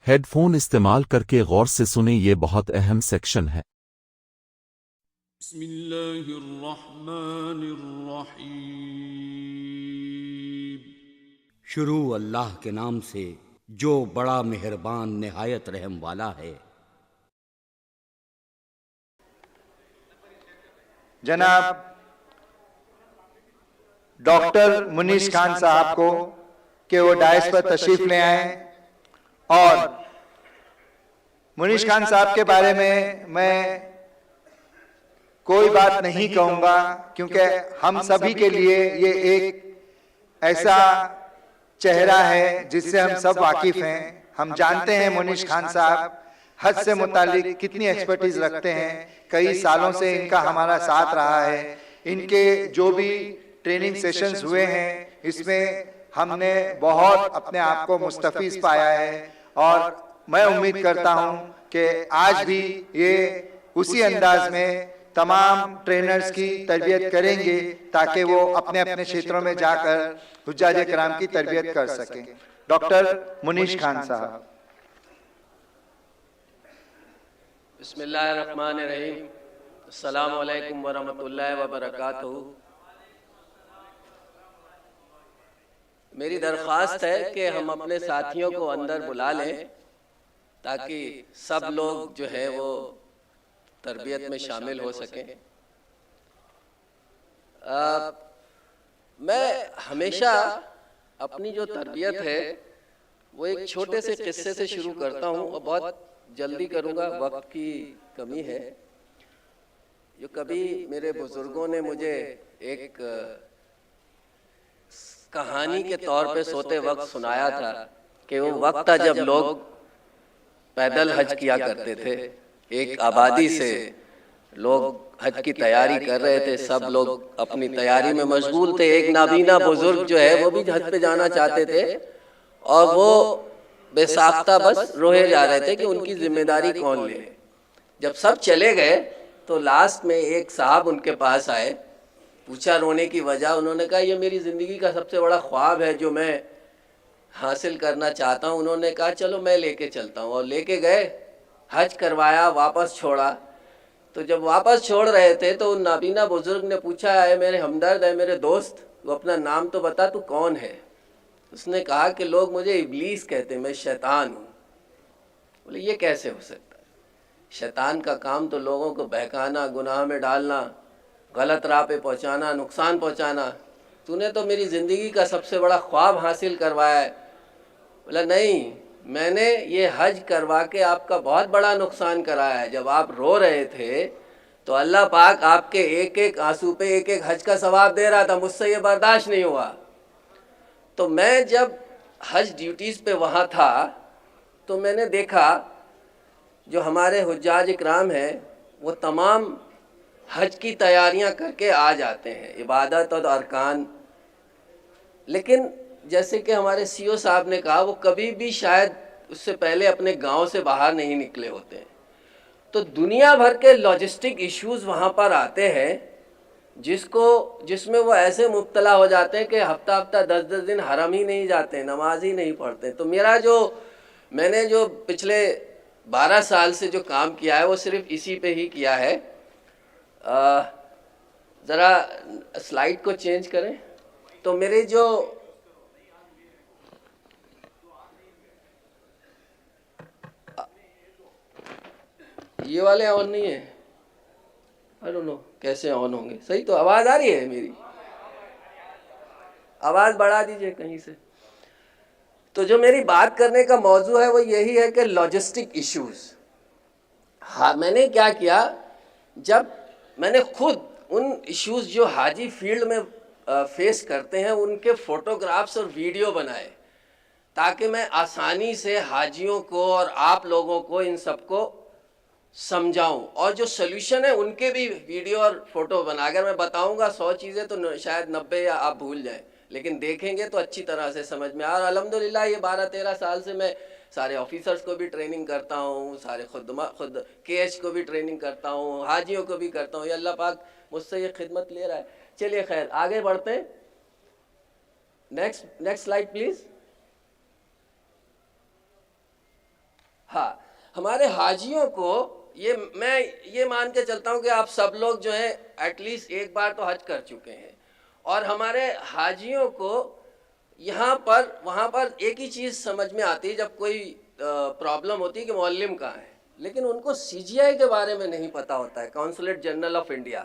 Head phone استعمال کر کے غور سے سنیں، یہ بہت اہم سیکشن ہے۔ بسم اللہ الرحمن الرحیم۔ شروع اللہ کے نام سے جو بڑا مہربان نہایت رحم والا ہے۔ جناب ڈاکٹر منیش خان صاحب کو کہ وہ ڈائس پر تشریف لے آئیں، اور منیش خان صاحب کے بارے میں کوئی بات نہیں کہوں گا، کیونکہ ہم سبھی کے لیے یہ ایک ایسا چہرہ ہے جس سے ہم سب واقف ہیں۔ ہم جانتے ہیں منیش خان صاحب حج سے متعلق کتنی ایکسپرٹیز رکھتے ہیں، کئی سالوں سے ان کا ہمارا ساتھ رہا ہے۔ ان کے جو بھی ٹریننگ سیشنز ہوئے ہیں اس میں ہم نے بہت اپنے آپ کو مستفیض پایا ہے، اور میں امید کرتا ہوں کہ آج بھی یہ اسی انداز میں تمام ٹرینرز کی تربیت کریں گے تاکہ وہ اپنے اپنے شیتروں میں جا کر حجاج کرام کی تربیت کر سکیں۔ ڈاکٹر منیش خان صاحب۔ بسم اللہ الرحمن الرحیم۔ السلام علیکم ورحمۃ اللہ وبرکاتہ۔ میری درخواست ہے کہ ہم اپنے ساتھیوں کو اندر بلا لیں تاکہ سب لوگ جو ہیں وہ تربیت میں شامل ہو سکیں۔ میں ہمیشہ اپنی جو تربیت ہے وہ ایک چھوٹے سے قصے سے شروع کرتا ہوں، اور بہت جلدی کروں گا، وقت کی کمی ہے۔ جو کبھی میرے بزرگوں نے مجھے ایک کہانی کے طور پہ سوتے وقت سنایا تھا کہ وہ وقت تھا جب لوگ پیدل حج کیا کرتے تھے، ایک آبادی سے لوگ حج کی تیاری کر رہے تھے، سب لوگ اپنی تیاری میں مشغول تھے۔ ایک نابینا بزرگ جو ہے وہ بھی حج پہ جانا چاہتے تھے، اور وہ بے ساختہ بس روئے جا رہے تھے کہ ان کی ذمہ داری کون لے۔ جب سب چلے گئے تو لاسٹ میں ایک صاحب ان کے پاس آئے، پوچھا رونے کی وجہ، انہوں نے کہا یہ میری زندگی کا سب سے بڑا خواب ہے جو میں حاصل کرنا چاہتا ہوں۔ انہوں نے کہا چلو میں لے کے چلتا ہوں، اور لے کے گئے، حج کروایا، واپس چھوڑا۔ تو جب واپس چھوڑ رہے تھے تو ان نابینا بزرگ نے پوچھا اے میرے ہمدرد، اے میرے دوست، وہ اپنا نام تو بتا، تو کون ہے؟ اس نے کہا کہ لوگ مجھے ابلیس کہتے ہیں، میں شیطان ہوں۔ بولے یہ کیسے ہو سکتا ہے؟ شیطان کا کام تو لوگوں کو بہکانا، گناہ میں ڈالنا، غلط راہ پہ پہنچانا، نقصان پہنچانا۔ تو نے تو میری زندگی کا سب سے بڑا خواب حاصل کروایا ہے۔ بولا نہیں، میں نے یہ حج کروا کے آپ کا بہت بڑا نقصان کرایا ہے۔ جب آپ رو رہے تھے تو اللہ پاک آپ کے ایک ایک آنسو پہ ایک ایک حج کا ثواب دے رہا تھا، مجھ سے یہ برداشت نہیں ہوا۔ تو میں جب حج ڈیوٹیز پہ وہاں تھا تو میں نے دیکھا جو ہمارے حجاج اکرام ہیں وہ تمام حج کی تیاریاں کر کے آ جاتے ہیں، عبادت اور ارکان، لیکن جیسے کہ ہمارے سی او صاحب نے کہا وہ کبھی بھی شاید اس سے پہلے اپنے گاؤں سے باہر نہیں نکلے ہوتے ہیں۔ تو دنیا بھر کے لاجسٹک ایشوز وہاں پر آتے ہیں جس میں وہ ایسے مبتلا ہو جاتے ہیں کہ ہفتہ 10 دن حرم ہی نہیں جاتے، نماز ہی نہیں پڑھتے۔ تو میں نے جو پچھلے 12 سال سے جو کام کیا ہے وہ صرف اسی پہ ہی کیا ہے۔ ذرا سلائیڈ کو چینج کریں۔ تو میرے جو یہ والے آن نہیں ہیں، I don't know کیسے آن ہوں گے۔ صحیح تو آواز آ رہی ہے میری؟ آواز بڑھا دیجئے کہیں سے۔ تو جو میری بات کرنے کا موضوع ہے وہ یہی ہے کہ لاجسٹک ایشوز۔ ہاں، میں نے کیا کیا، جب میں نے خود ان ایشوز جو حاجی فیلڈ میں فیس کرتے ہیں ان کے فوٹوگرافس اور ویڈیو بنائے تاکہ میں آسانی سے حاجیوں کو اور آپ لوگوں کو ان سب کو سمجھاؤں، اور جو سلیوشن ہے ان کے بھی ویڈیو اور فوٹو بنا کر میں بتاؤں گا۔ 100 چیزیں تو شاید 90 یا آپ بھول جائیں، لیکن دیکھیں گے تو اچھی طرح سے سمجھ میں۔ اور الحمدللہ یہ 12-13 سال سے میں سارے آفیسرز کو بھی ٹریننگ کرتا ہوں، سارے خود KH کو بھی ٹریننگ کرتا ہوں، حاجیوں کو بھی کرتا ہوں۔ یہ اللہ پاک مجھ سے یہ خدمت لے رہا ہے۔ چلیے خیر آگے بڑھتے ہیں۔ Next slide please. ہاں ہمارے حاجیوں کو میں یہ مان کے چلتا ہوں کہ آپ سب لوگ جو ہیں ایٹ لیسٹ ایک بار تو حج کر چکے ہیں، اور ہمارے حاجیوں کو یہاں پر وہاں پر ایک ہی چیز سمجھ میں آتی ہے جب کوئی پرابلم ہوتی ہے کہ معلم کہاں ہے، لیکن ان کو سی جی آئی کے بارے میں نہیں پتہ ہوتا ہے، کونسلیٹ جنرل آف انڈیا،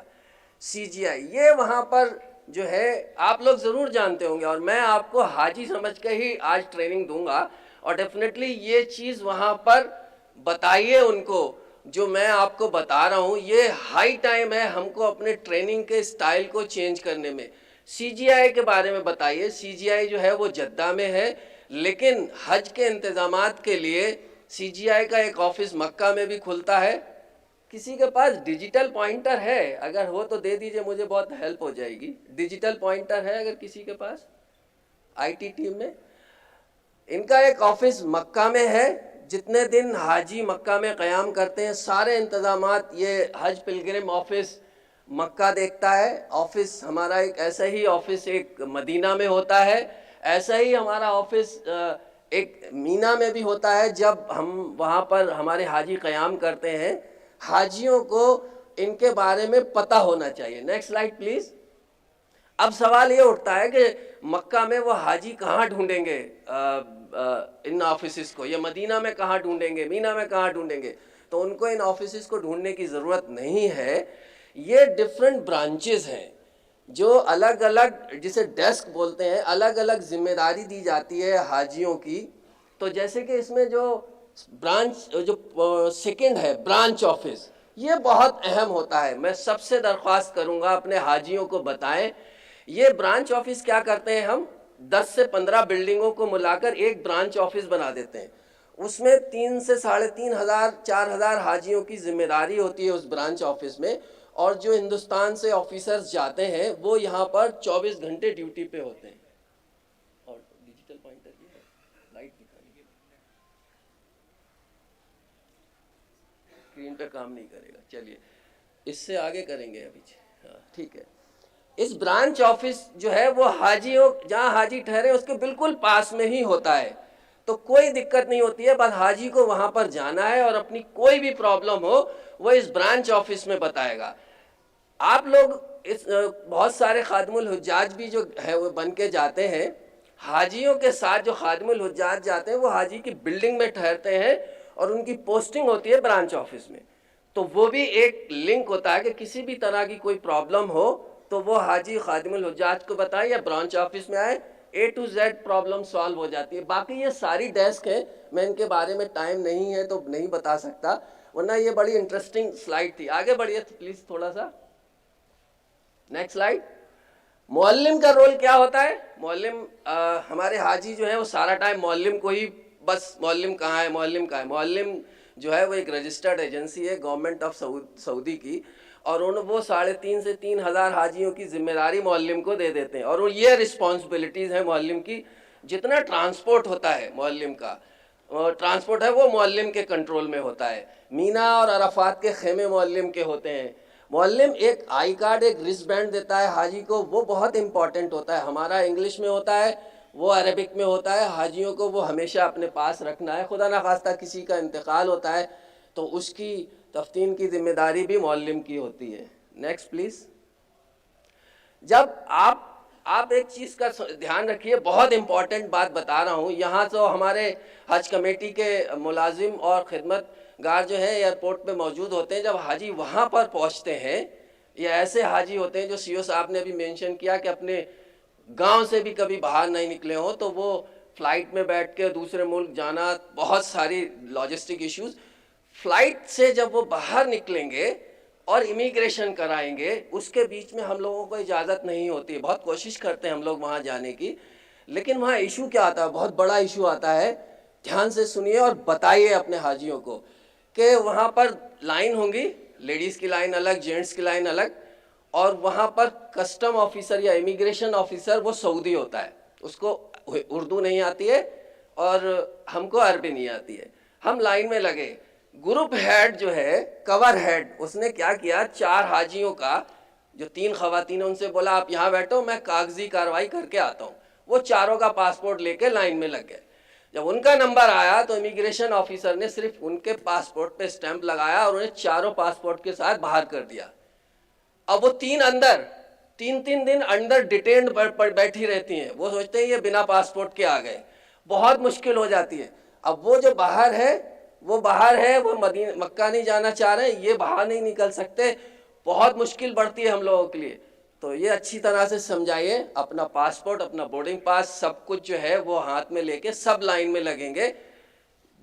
سی جی آئی، یہ وہاں پر جو ہے آپ لوگ ضرور جانتے ہوں گے، اور میں آپ کو حاجی سمجھ کے ہی آج ٹریننگ دوں گا، اور ڈیفینیٹلی یہ چیز وہاں پر بتائیے ان کو جو میں آپ کو بتا رہا ہوں، یہ ہائی ٹائم ہے ہم کو اپنے ٹریننگ کے سٹائل کو چینج کرنے میں۔ سی جی آئی کے بارے میں بتائیے، سی جی آئی جو ہے وہ جدہ میں ہے، لیکن حج کے انتظامات کے لیے سی جی آئی کا ایک آفس مکہ میں بھی کھلتا ہے۔ کسی کے پاس ڈیجیٹل پوائنٹر ہے؟ اگر ہو تو دے دیجئے، مجھے بہت ہیلپ ہو جائے گی۔ ڈیجیٹل پوائنٹر ہے اگر کسی کے پاس آئی ٹی ٹیم میں؟ ان کا ایک آفس مکہ میں ہے، جتنے دن حاجی مکہ میں قیام کرتے ہیں سارے انتظامات یہ حج پلگرم آفس مکہ دیکھتا ہے۔ آفس ہمارا ایک ایسا ہی آفس ایک مدینہ میں ہوتا ہے، ایسا ہی ہمارا آفس ایک مینا میں بھی ہوتا ہے۔ جب ہم وہاں پر ہمارے حاجی قیام کرتے ہیں، حاجیوں کو ان کے بارے میں پتہ ہونا چاہیے۔ Next slide please. اب سوال یہ اٹھتا ہے کہ مکہ میں وہ حاجی کہاں ڈھونڈیں گے ان آفیسز کو، یہ مدینہ میں کہاں ڈھونڈیں گے، مینا میں کہاں ڈھونڈیں گے؟ تو ان کو ان آفیسز کو ڈھونڈنے کی ضرورت نہیں ہے، یہ ڈیفرنٹ برانچز ہیں جو الگ الگ، جسے ڈیسک بولتے ہیں، الگ الگ ذمہ داری دی جاتی ہے حاجیوں کی۔ تو جیسے کہ اس میں جو برانچ جو سیکنڈ ہے برانچ آفس، یہ بہت اہم ہوتا ہے۔ میں سب سے درخواست کروں گا اپنے حاجیوں کو بتائیں، یہ برانچ آفس کیا کرتے ہیں، ہم 10 سے 15 بلڈنگوں کو ملا کر ایک برانچ آفس بنا دیتے ہیں، اس میں 3 سے 3,500 4,000 حاجیوں کی ذمہ داری ہوتی ہے اس برانچ آفس میں، اور جو ہندوستان سے آفیسرز جاتے ہیں وہ یہاں پر 24 گھنٹے ڈیوٹی پہ ہوتے ہیں۔ اور ڈیجیٹل پوائنٹر یہ ہے، لائٹ دکھائیے، اسکرین پہ کام نہیں کرے گا، چلیے اس سے آگے کریں گے ابھی، ہاں ٹھیک ہے۔ اس برانچ آفس جو ہے وہ حاجیوں جہاں حاجی ٹھہرے اس کے بالکل پاس میں ہی ہوتا ہے، تو کوئی دقت نہیں ہوتی ہے، بس حاجی کو وہاں پر جانا ہے اور اپنی کوئی بھی پرابلم ہو وہ اس برانچ آفس میں بتائے گا۔ آپ لوگ بہت سارے خادم الحجاج بھی جو ہے وہ بن کے جاتے ہیں، حاجیوں کے ساتھ جو خادم الحجاج جاتے ہیں وہ حاجی کی بلڈنگ میں ٹھہرتے ہیں اور ان کی پوسٹنگ ہوتی ہے برانچ آفس میں، تو وہ بھی ایک لنک ہوتا ہے کہ کسی بھی طرح کی کوئی پرابلم ہو تو وہ حاجی خادم الحجاج کو بتائیں یا برانچ آفس میں آئے، A to Z problem solve ہو جاتی ہے۔ باقی یہ ساری ڈیسک ہیں، میں ان کے بارے میں ٹائم نہیں ہے تو نہیں بتا سکتا، ورنہ یہ بڑی انٹرسٹنگ سلائیڈ تھی۔ آگے بڑھیے پلیز تھوڑا سا، نیکسٹ سلائیڈ۔ معلم کا رول کیا ہوتا ہے؟ معلم ہمارے حاجی جو ہے وہ سارا ٹائم معلم کو ہی، بس معلم کہاں ہے، معلم کہاں ہے۔ معلم جو ہے وہ ایک رجسٹرڈ ایجنسی ہے گورنمنٹ آف سعودی کی، اور وہ 3,500 سے 3,000 حاجیوں کی ذمہ داری معلم کو دے دیتے ہیں، اور یہ رسپانسبلٹیز ہیں معلم کی۔ جتنا ٹرانسپورٹ ہوتا ہے معلم کا، ٹرانسپورٹ ہے وہ معلم کے کنٹرول میں ہوتا ہے۔ مینا اور عرفات کے خیمے معلم کے ہوتے ہیں۔ معلم ایک آئی کارڈ، ایک رسٹ بینڈ دیتا ہے حاجی کو، وہ بہت امپورٹنٹ ہوتا ہے۔ ہمارا انگلش میں ہوتا ہے، وہ عربک میں ہوتا ہے، حاجیوں کو وہ ہمیشہ اپنے پاس رکھنا ہے۔ خدا نخواستہ کسی کا انتقال ہوتا ہے تو اس کی تفتین کی ذمہ داری بھی معلم کی ہوتی ہے۔ Next please. جب آپ ایک چیز کا دھیان رکھیے، بہت امپورٹنٹ بات بتا رہا ہوں، یہاں تو ہمارے حج کمیٹی کے ملازم اور خدمت گار جو ہے ایئرپورٹ پہ موجود ہوتے ہیں، جب حاجی وہاں پر پہنچتے ہیں، یا ایسے حاجی ہوتے ہیں جو سی او صاحب نے بھی مینشن کیا کہ اپنے گاؤں سے بھی کبھی باہر نہیں نکلے ہوں، تو وہ فلائٹ میں بیٹھ کے دوسرے ملک جانا، بہت ساری لاجسٹک ایشوز، فلائٹ سے جب وہ باہر نکلیں گے اور امیگریشن کرائیں گے، اس کے بیچ میں ہم لوگوں کو اجازت نہیں ہوتی ہے۔ بہت کوشش کرتے ہیں ہم لوگ وہاں جانے کی، لیکن وہاں ایشو کیا آتا ہے، بہت بڑا ایشو آتا ہے۔ دھیان سے سنیے اور بتائیے اپنے حاجیوں کو کہ وہاں پر لائن ہوں گی، لیڈیز کی لائن الگ، جینٹس کی لائن الگ، اور وہاں پر کسٹم آفیسر یا امیگریشن آفیسر وہ سعودی ہوتا ہے، اس کو اردو نہیں آتی ہے اور ہم کو عربی نہیں آتی ہے۔ ہم لائن میں لگے، گروپ ہیڈ جو ہے، کور ہیڈ، اس نے کیا کیا، 4 حاجیوں کا، جو 3 خواتین ان سے بولا آپ یہاں بیٹھو، میں کاغذی کاروائی کر کے آتا ہوں۔ وہ چاروں کا پاسپورٹ لے کے لائن میں لگ گئے۔ جب ان کا نمبر آیا تو امیگریشن آفیسر نے صرف ان کے پاسپورٹ پہ اسٹیمپ لگایا اور انہیں چاروں پاسپورٹ کے ساتھ باہر کر دیا. اب وہ تین دن اندر ڈیٹینڈ بیٹھی رہتی ہیں. وہ سوچتے ہیں یہ بنا پاسپورٹ کے آ گئے. بہت مشکل ہو جاتی ہے. اب وہ جو باہر ہے وہ مکہ نہیں جانا چاہ رہے ہیں, یہ باہر نہیں نکل سکتے. بہت مشکل بڑھتی ہے ہم لوگوں کے لیے. تو یہ اچھی طرح سے سمجھائیے, اپنا پاسپورٹ, اپنا بورڈنگ پاس, سب کچھ جو ہے وہ ہاتھ میں لے کے سب لائن میں لگیں گے.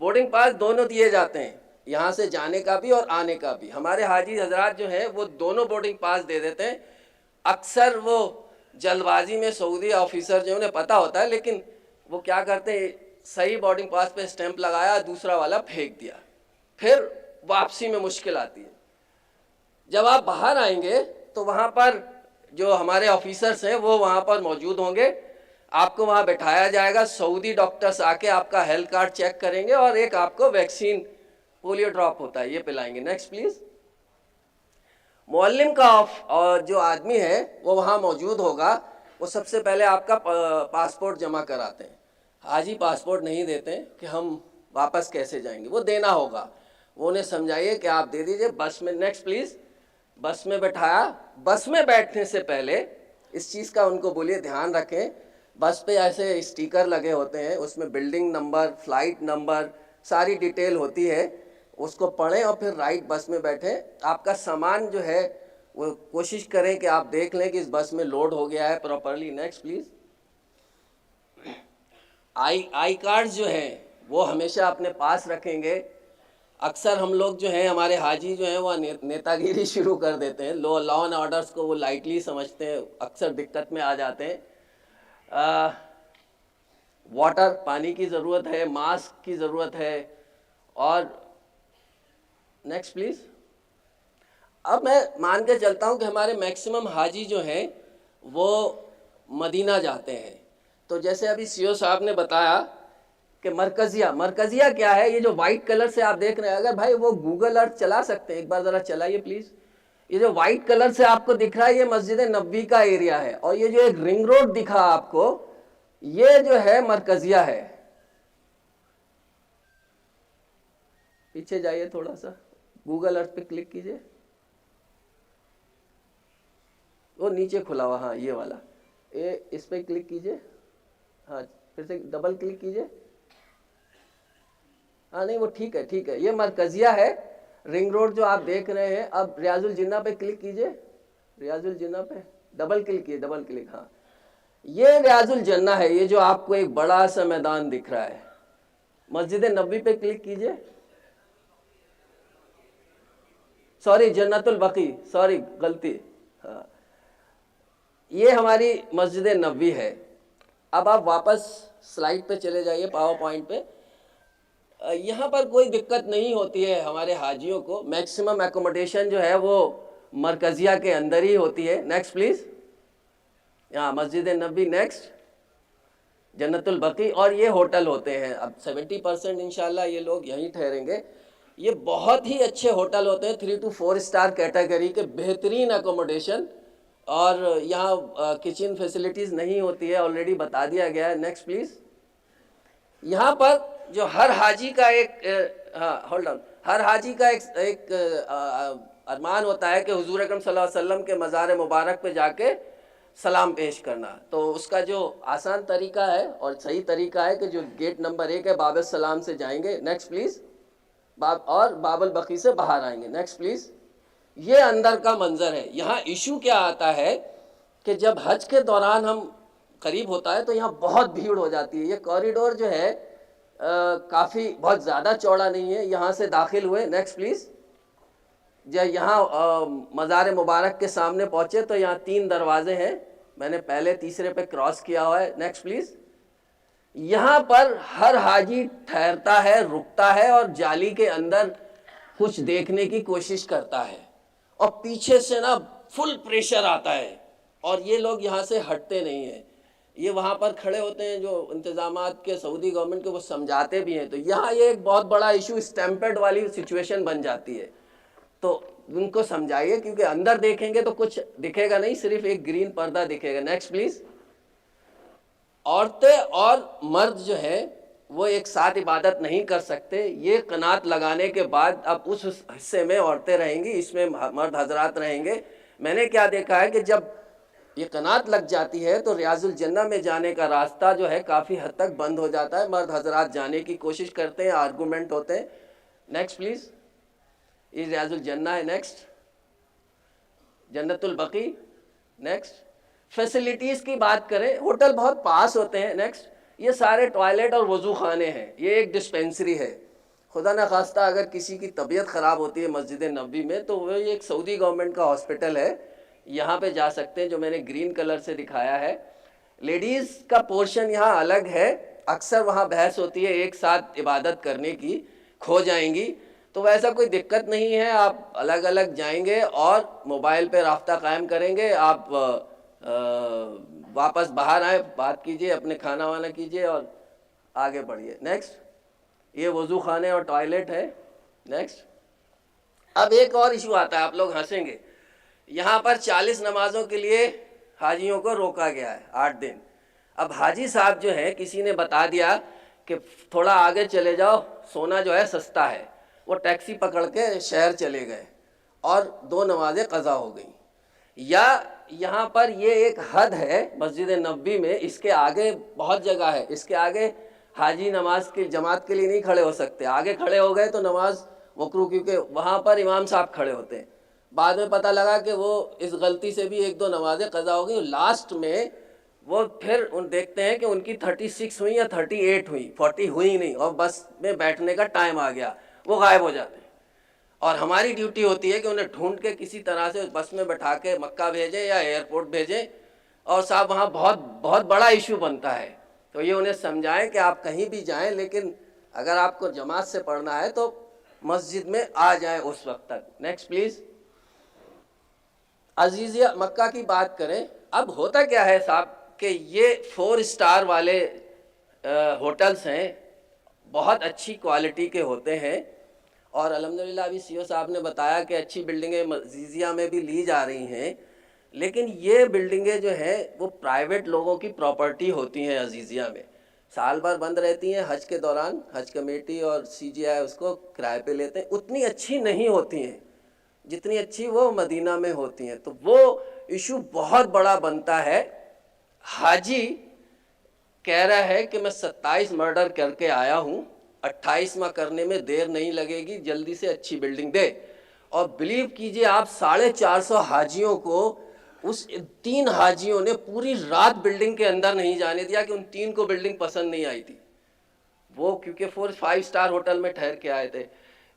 بورڈنگ پاس دونوں دیے جاتے ہیں, یہاں سے جانے کا بھی اور آنے کا بھی. ہمارے حاجی حضرات جو ہیں وہ دونوں بورڈنگ پاس دے دیتے ہیں. اکثر وہ جلد بازی میں سعودی آفیسر جو انہیں پتہ ہوتا ہے, لیکن وہ کیا کرتے ہیں, صحیح بورڈنگ پاس پہ اسٹیمپ لگایا, دوسرا والا پھینک دیا, پھر واپسی میں مشکل آتی ہے. جب آپ باہر آئیں گے تو وہاں پر جو ہمارے آفیسرس ہیں وہ وہاں پر موجود ہوں گے. آپ کو وہاں بٹھایا جائے گا, سعودی ڈاکٹرس آ کے آپ کا ہیلتھ کارڈ چیک کریں گے اور ایک آپ کو ویکسین پولیو ڈراپ ہوتا ہے یہ پلائیں گے. Next please. معلم کا جو آدمی ہے وہ وہاں موجود ہوگا. وہ سب سے پہلے آپ کا پاسپورٹ جمع کراتے ہیں. حاجی پاسپورٹ نہیں دیتے کہ ہم واپس کیسے جائیں گے, وہ دینا ہوگا. وہ انہیں سمجھائیے کہ آپ دے دیجئے. بس میں, نیکسٹ پلیز, بس میں بٹھایا. بس میں بیٹھنے سے پہلے اس چیز کا ان کو بولیے دھیان رکھیں. بس پہ ایسے اسٹیکر لگے ہوتے ہیں, اس میں بلڈنگ نمبر, فلائٹ نمبر, ساری ڈیٹیل ہوتی ہے. اس کو پڑھیں اور پھر رائٹ بس میں بیٹھیں. آپ کا سامان جو ہے وہ کوشش کریں کہ آپ دیکھ لیں کہ اس بس میں لوڈ ہو گیا ہے properly. Next please. I card جو ہیں وہ ہمیشہ اپنے پاس رکھیں گے. اکثر ہم لوگ جو ہیں, ہمارے حاجی جو ہیں وہ نیتا گیری شروع کر دیتے ہیں. لا اینڈ آرڈرس کو وہ لائٹلی سمجھتے ہیں, اکثر دقت میں آ جاتے ہیں. واٹر, پانی کی ضرورت ہے, ماسک کی ضرورت ہے. اور نیکسٹ پلیز. اب میں مان کے چلتا ہوں کہ ہمارے میکسیمم حاجی جو ہیں وہ مدینہ جاتے ہیں. تو جیسے ابھی CEO صاحب نے بتایا کہ مرکزیہ کیا ہے, یہ جو وائٹ کلر سے آپ دیکھ رہے ہیں, اگر بھائی وہ گوگل ارتھ چلا سکتے ہیں, ایک بار ذرا چلائیے پلیز. یہ جو وائٹ کلر سے آپ کو دکھ رہا ہے یہ مسجد نبوی کا ایریا ہے, اور یہ جو ایک رنگ روڈ دکھا آپ کو یہ جو ہے مرکزیہ ہے. پیچھے جائیے تھوڑا سا, گوگل ارتھ پہ کلک کیجئے, وہ نیچے کھلا ہوا, ہاں یہ والا, اس پہ کلک کیجئے, ہاں پھر سے ڈبل کلک کیجئے. ہاں نہیں وہ ٹھیک ہے, یہ مرکزیہ ہے, رنگ روڈ جو آپ دیکھ رہے ہیں. اب ریاض الجنہ پہ کلک کیجئے, ریاض الجنہ پہ ڈبل کلک کیجئے, ڈبل کلک, ہاں یہ ریاض الجنہ ہے, یہ جو آپ کو ایک بڑا سا میدان دکھ رہا ہے. مسجد نبوی پہ کلک کیجئے, سوری جنت البقیع, سوری غلطی, ہاں یہ ہماری مسجد نبوی ہے. اب آپ واپس سلائیڈ پہ چلے جائیے, پاور پوائنٹ پہ. یہاں پر کوئی دقت نہیں ہوتی ہے ہمارے حاجیوں کو. میکسیمم ایکوموڈیشن جو ہے وہ مرکزیہ کے اندر ہی ہوتی ہے. Next please. یہاں مسجد نبوی, نیکسٹ جنت البقیع, اور یہ ہوٹل ہوتے ہیں. اب 70% انشاءاللہ یہ لوگ یہیں ٹھہریں گے. یہ بہت ہی اچھے ہوٹل ہوتے ہیں, 3 to 4 اسٹار کیٹیگری کے, بہترین ایکوموڈیشن, اور یہاں کچن فیسلٹیز نہیں ہوتی ہے, آلریڈی بتا دیا گیا ہے. Next please. یہاں پر جو ہر حاجی کا ایک ہولڈ آن, ہر حاجی کا ایک ارمان ہوتا ہے کہ حضور اکرم صلی اللہ علیہ وسلم کے مزار مبارک پہ جا کے سلام پیش کرنا. تو اس کا جو آسان طریقہ ہے اور صحیح طریقہ ہے کہ جو گیٹ نمبر 1 ہے باب السلام سے جائیں گے. Next please. اور باب البقیع سے باہر آئیں گے. Next please. یہ اندر کا منظر ہے. یہاں ایشو کیا آتا ہے کہ جب حج کے دوران ہم قریب ہوتا ہے تو یہاں بہت بھیڑ ہو جاتی ہے. یہ کوریڈور جو ہے کافی بہت زیادہ چوڑا نہیں ہے. یہاں سے داخل ہوئے, نیکسٹ پلیز, جب یہاں مزار مبارک کے سامنے پہنچے تو یہاں 3 دروازے ہیں, میں نے پہلے تیسرے پہ کراس کیا ہوا ہے. Next please. یہاں پر ہر حاجی ٹھہرتا ہے, رکتا ہے, اور جالی کے اندر کچھ دیکھنے کی کوشش کرتا ہے, اور پیچھے سے نا فل پریشر آتا ہے, اور یہ لوگ یہاں سے ہٹتے نہیں ہیں. یہ وہاں پر کھڑے ہوتے ہیں جو انتظامات کے سعودی گورنمنٹ کے, وہ سمجھاتے بھی ہیں. تو یہاں یہ ایک بہت بڑا ایشو, اسٹیمپیڈ والی سچویشن بن جاتی ہے. تو ان کو سمجھائیے, کیونکہ اندر دیکھیں گے تو کچھ دکھے گا نہیں, صرف ایک گرین پردہ دکھے گا. Next please. عورتیں اور مرد جو ہیں وہ ایک ساتھ عبادت نہیں کر سکتے. یہ قناعت لگانے کے بعد اب اس حصے میں عورتیں رہیں گی, اس میں مرد حضرات رہیں گے. میں نے کیا دیکھا ہے کہ جب یہ قناعت لگ جاتی ہے تو ریاض الجنہ میں جانے کا راستہ جو ہے کافی حد تک بند ہو جاتا ہے. مرد حضرات جانے کی کوشش کرتے ہیں, آرگومنٹ ہوتے ہیں. Next please. یہ ریاض الجنہ ہے. نیکسٹ جنت البقی. نیکسٹ فیسلٹیز کی بات کریں, ہوٹل بہت پاس ہوتے ہیں. نیکسٹ یہ سارے ٹوائلٹ اور وضو خانے ہیں. یہ ایک ڈسپینسری ہے. خدا نخواستہ اگر کسی کی طبیعت خراب ہوتی ہے مسجد نبوی میں تو وہ ایک سعودی گورنمنٹ کا ہاسپٹل ہے, یہاں پہ جا سکتے ہیں, جو میں نے گرین کلر سے دکھایا ہے. لیڈیز کا پورشن یہاں الگ ہے. اکثر وہاں بحث ہوتی ہے ایک ساتھ عبادت کرنے کی, کھو جائیں گی. تو ویسا کوئی دقت نہیں ہے, آپ الگ الگ جائیں گے اور موبائل پہ رابطہ قائم کریں گے. آپ واپس باہر آئیں, بات کیجئے, اپنے کھانا وانا کیجئے اور آگے بڑھیے. نیکسٹ یہ وضو خانے اور ٹوائلٹ ہے. نیکسٹ اب ایک اور ایشو آتا ہے, آپ لوگ ہنسیں گے. یہاں پر 40 نمازوں کے لیے حاجیوں کو روکا گیا ہے 8 دن. اب حاجی صاحب جو ہیں, کسی نے بتا دیا کہ تھوڑا آگے چلے جاؤ, سونا جو ہے سستا ہے. وہ ٹیکسی پکڑ کے شہر چلے گئے اور 2 نمازیں قضا ہو گئیں. یا یہاں پر یہ ایک حد ہے مسجد نبوی میں, اس کے آگے بہت جگہ ہے, اس کے آگے حاجی نماز کی جماعت کے لیے نہیں کھڑے ہو سکتے. آگے کھڑے ہو گئے تو نماز مکروہ, کیونکہ وہاں پر امام صاحب کھڑے ہوتے ہیں. بعد میں پتہ لگا کہ وہ اس غلطی سے بھی 1-2 نمازیں قضا ہو گئیں. لاسٹ میں وہ پھر دیکھتے ہیں کہ ان کی 36 ہوئی یا 38 ہوئی, 40 ہوئی نہیں, اور بس میں بیٹھنے کا ٹائم آ گیا, وہ غائب ہو جاتے ہیں. اور ہماری ڈیوٹی ہوتی ہے کہ انہیں ڈھونڈ کے کسی طرح سے بس میں بٹھا کے مکہ بھیجیں یا ایئرپورٹ بھیجیں. اور صاحب وہاں بہت بڑا ایشو بنتا ہے. تو یہ انہیں سمجھائیں کہ آپ کہیں بھی جائیں, لیکن اگر آپ کو جماعت سے پڑھنا ہے تو مسجد میں آ جائیں اس وقت تک. Next please. عزیزیہ مکہ کی بات کریں. اب ہوتا کیا ہے صاحب کہ یہ 4 اسٹار والے ہوٹلز ہیں, بہت اچھی کوالٹی کے ہوتے ہیں, اور الحمدللہ ابھی سی او صاحب نے بتایا کہ اچھی بلڈنگیں عزیزیہ میں بھی لی جا رہی ہیں. لیکن یہ بلڈنگیں جو ہیں وہ پرائیویٹ لوگوں کی پراپرٹی ہوتی ہیں عزیزیہ میں, سال بھر بند رہتی ہیں. حج کے دوران حج کمیٹی اور سی جی آئی اس کو کرائے پہ لیتے ہیں. اتنی اچھی نہیں ہوتی ہیں جتنی اچھی وہ مدینہ میں ہوتی ہیں. تو وہ ایشو بہت بڑا بنتا ہے. حاجی کہہ رہا ہے کہ میں 27 مرڈر کر کے آیا ہوں, 28واں کرنے میں دیر نہیں لگے گی, جلدی سے اچھی بلڈنگ دے. اور بلیو کیجئے آپ 450 حاجیوں کو, اس 3 حاجیوں نے پوری رات بلڈنگ کے اندر نہیں جانے دیا کہ ان 3 کو بلڈنگ پسند نہیں آئی تھی. وہ کیونکہ 4-5 اسٹار ہوٹل میں ٹھہر کے آئے تھے.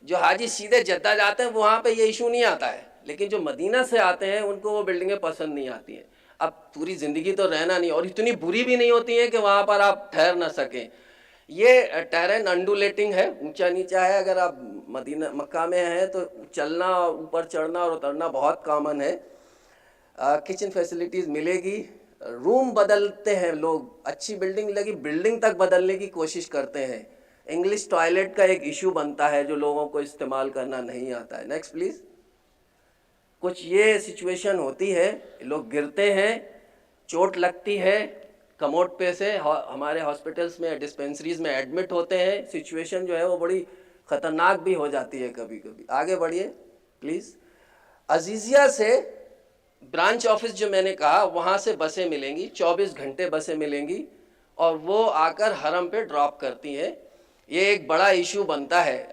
جو حاجی سیدھے جدہ جاتے ہیں وہاں پہ یہ ایشو نہیں آتا ہے, لیکن جو مدینہ سے آتے ہیں ان کو وہ بلڈنگیں پسند نہیں آتی ہیں. اب پوری زندگی تو رہنا نہیں, اور اتنی بری بھی نہیں ہوتی ہیں کہ وہاں پر آپ ٹھہر نہ سکیں. یہ ٹیرن انڈولیٹنگ ہے, اونچا نیچا ہے. اگر آپ مدینہ مکہ میں ہیں تو چلنا, اوپر چڑھنا اور اترنا بہت کامن ہے. کچن فیسلٹیز ملے گی. روم بدلتے ہیں لوگ, اچھی بلڈنگ لگی بلڈنگ تک بدلنے کی کوشش کرتے ہیں. انگلش ٹوائلٹ کا ایک ایشو بنتا ہے جو لوگوں کو استعمال کرنا نہیں آتا ہے. Next please. کچھ یہ سچویشن ہوتی ہے, لوگ گرتے ہیں, چوٹ لگتی ہے, کموڈ پہ سے ہمارے ہاسپٹلس میں ڈسپینسریز میں ایڈمٹ ہوتے ہیں. سچویشن جو ہے وہ بڑی خطرناک بھی ہو جاتی ہے کبھی کبھی. آگے بڑھیے پلیز. عزیزیہ سے برانچ آفس جو میں نے کہا وہاں سے بسیں ملیں گی, 24 گھنٹے بسیں ملیں گی, اور وہ آ کر حرم پہ ڈراپ کرتی ہیں. یہ ایک بڑا ایشو بنتا ہے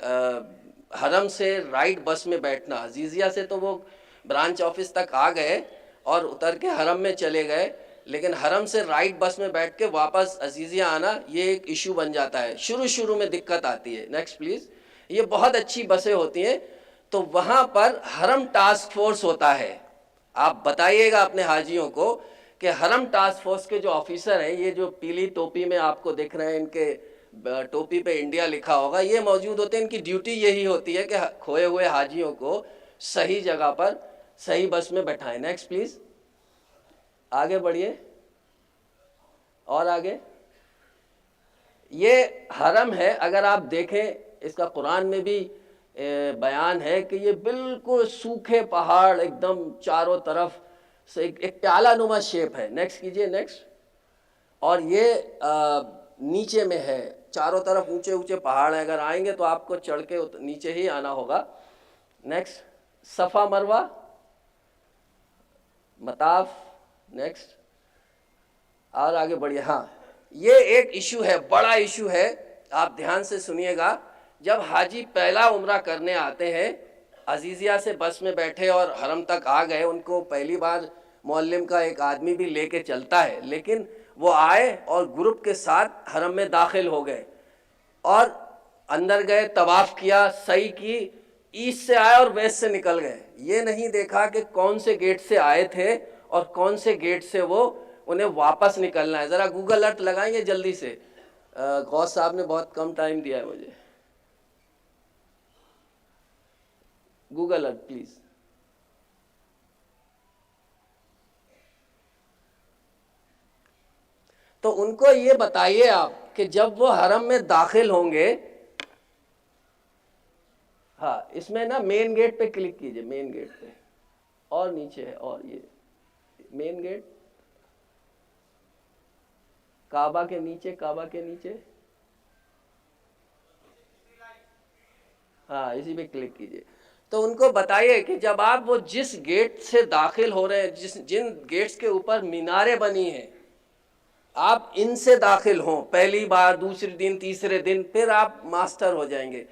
حرم سے رائٹ بس میں بیٹھنا. عزیزیہ سے تو وہ برانچ آفس تک آ گئے اور اتر کے حرم میں چلے گئے, لیکن حرم سے رائٹ بس میں بیٹھ کے واپس عزیزیہ آنا یہ ایک ایشو بن جاتا ہے. شروع میں دقت آتی ہے. Next please. یہ بہت اچھی بسیں ہوتی ہیں. تو وہاں پر حرم ٹاسک فورس ہوتا ہے. آپ بتائیے گا اپنے حاجیوں کو کہ حرم ٹاسک فورس کے جو آفیسر ہیں, یہ جو پیلی ٹوپی میں آپ کو دیکھ رہے ہیں, ان کے ٹوپی پہ انڈیا لکھا ہوگا, یہ موجود ہوتے ہیں. ان کی ڈیوٹی یہی ہوتی ہے کہ کھوئے ہوئے حاجیوں کو صحیح جگہ پر صحیح بس میں بٹھائیں. Next please. آگے بڑھیے اور آگے. یہ حرم ہے, اگر آپ دیکھیں اس کا قرآن میں بھی بیان ہے کہ یہ بالکل سوکھے پہاڑ ایک دم چاروں طرف سے ایک پیالہ نما شیپ ہے. نیکسٹ کیجئے. نیکسٹ. اور یہ نیچے میں ہے, چاروں طرف اونچے اونچے پہاڑ ہیں, اگر آئیں گے تو آپ کو چڑھ کے نیچے ہی آنا ہوگا. نیکسٹ صفا مروہ, مطاف. نیکسٹ اور آگے بڑھیے. ہاں یہ ایک ایشو ہے, بڑا ایشو ہے, آپ دھیان سے سنیے گا. جب حاجی پہلا عمرہ کرنے آتے ہیں, عزیزیہ سے بس میں بیٹھے اور حرم تک آ گئے, ان کو پہلی بار معلم کا ایک آدمی بھی لے کے چلتا ہے, لیکن وہ آئے اور گروپ کے ساتھ حرم میں داخل ہو گئے اور اندر گئے, طواف کیا, سعی کی, ایسٹ سے آئے اور ویسٹ سے نکل گئے. یہ نہیں دیکھا کہ کون سے گیٹ سے آئے تھے اور کون سے گیٹ سے وہ انہیں واپس نکلنا ہے. ذرا گوگل ارتھ لگائیں گے جلدی سے, غوث صاحب نے بہت کم ٹائم دیا ہے مجھے. Google Earth please. تو ان کو یہ بتائیے آپ کہ جب وہ حرم میں داخل ہوں گے, ہاں اس میں نا مین گیٹ پہ کلک کیجئے, مین گیٹ پہ, اور نیچے ہے, اور یہ مین گیٹ, کعبہ کے نیچے, کعبہ کے نیچے, ہاں اسی پہ کلک کیجئے. تو ان کو بتائیے کہ جب آپ وہ جس گیٹ سے داخل ہو رہے ہیں, جن گیٹس کے اوپر میناریں بنی ہیں, آپ ان سے داخل ہوں پہلی بار, دوسرے دن, تیسرے دن, پھر آپ ماسٹر ہو جائیں گے.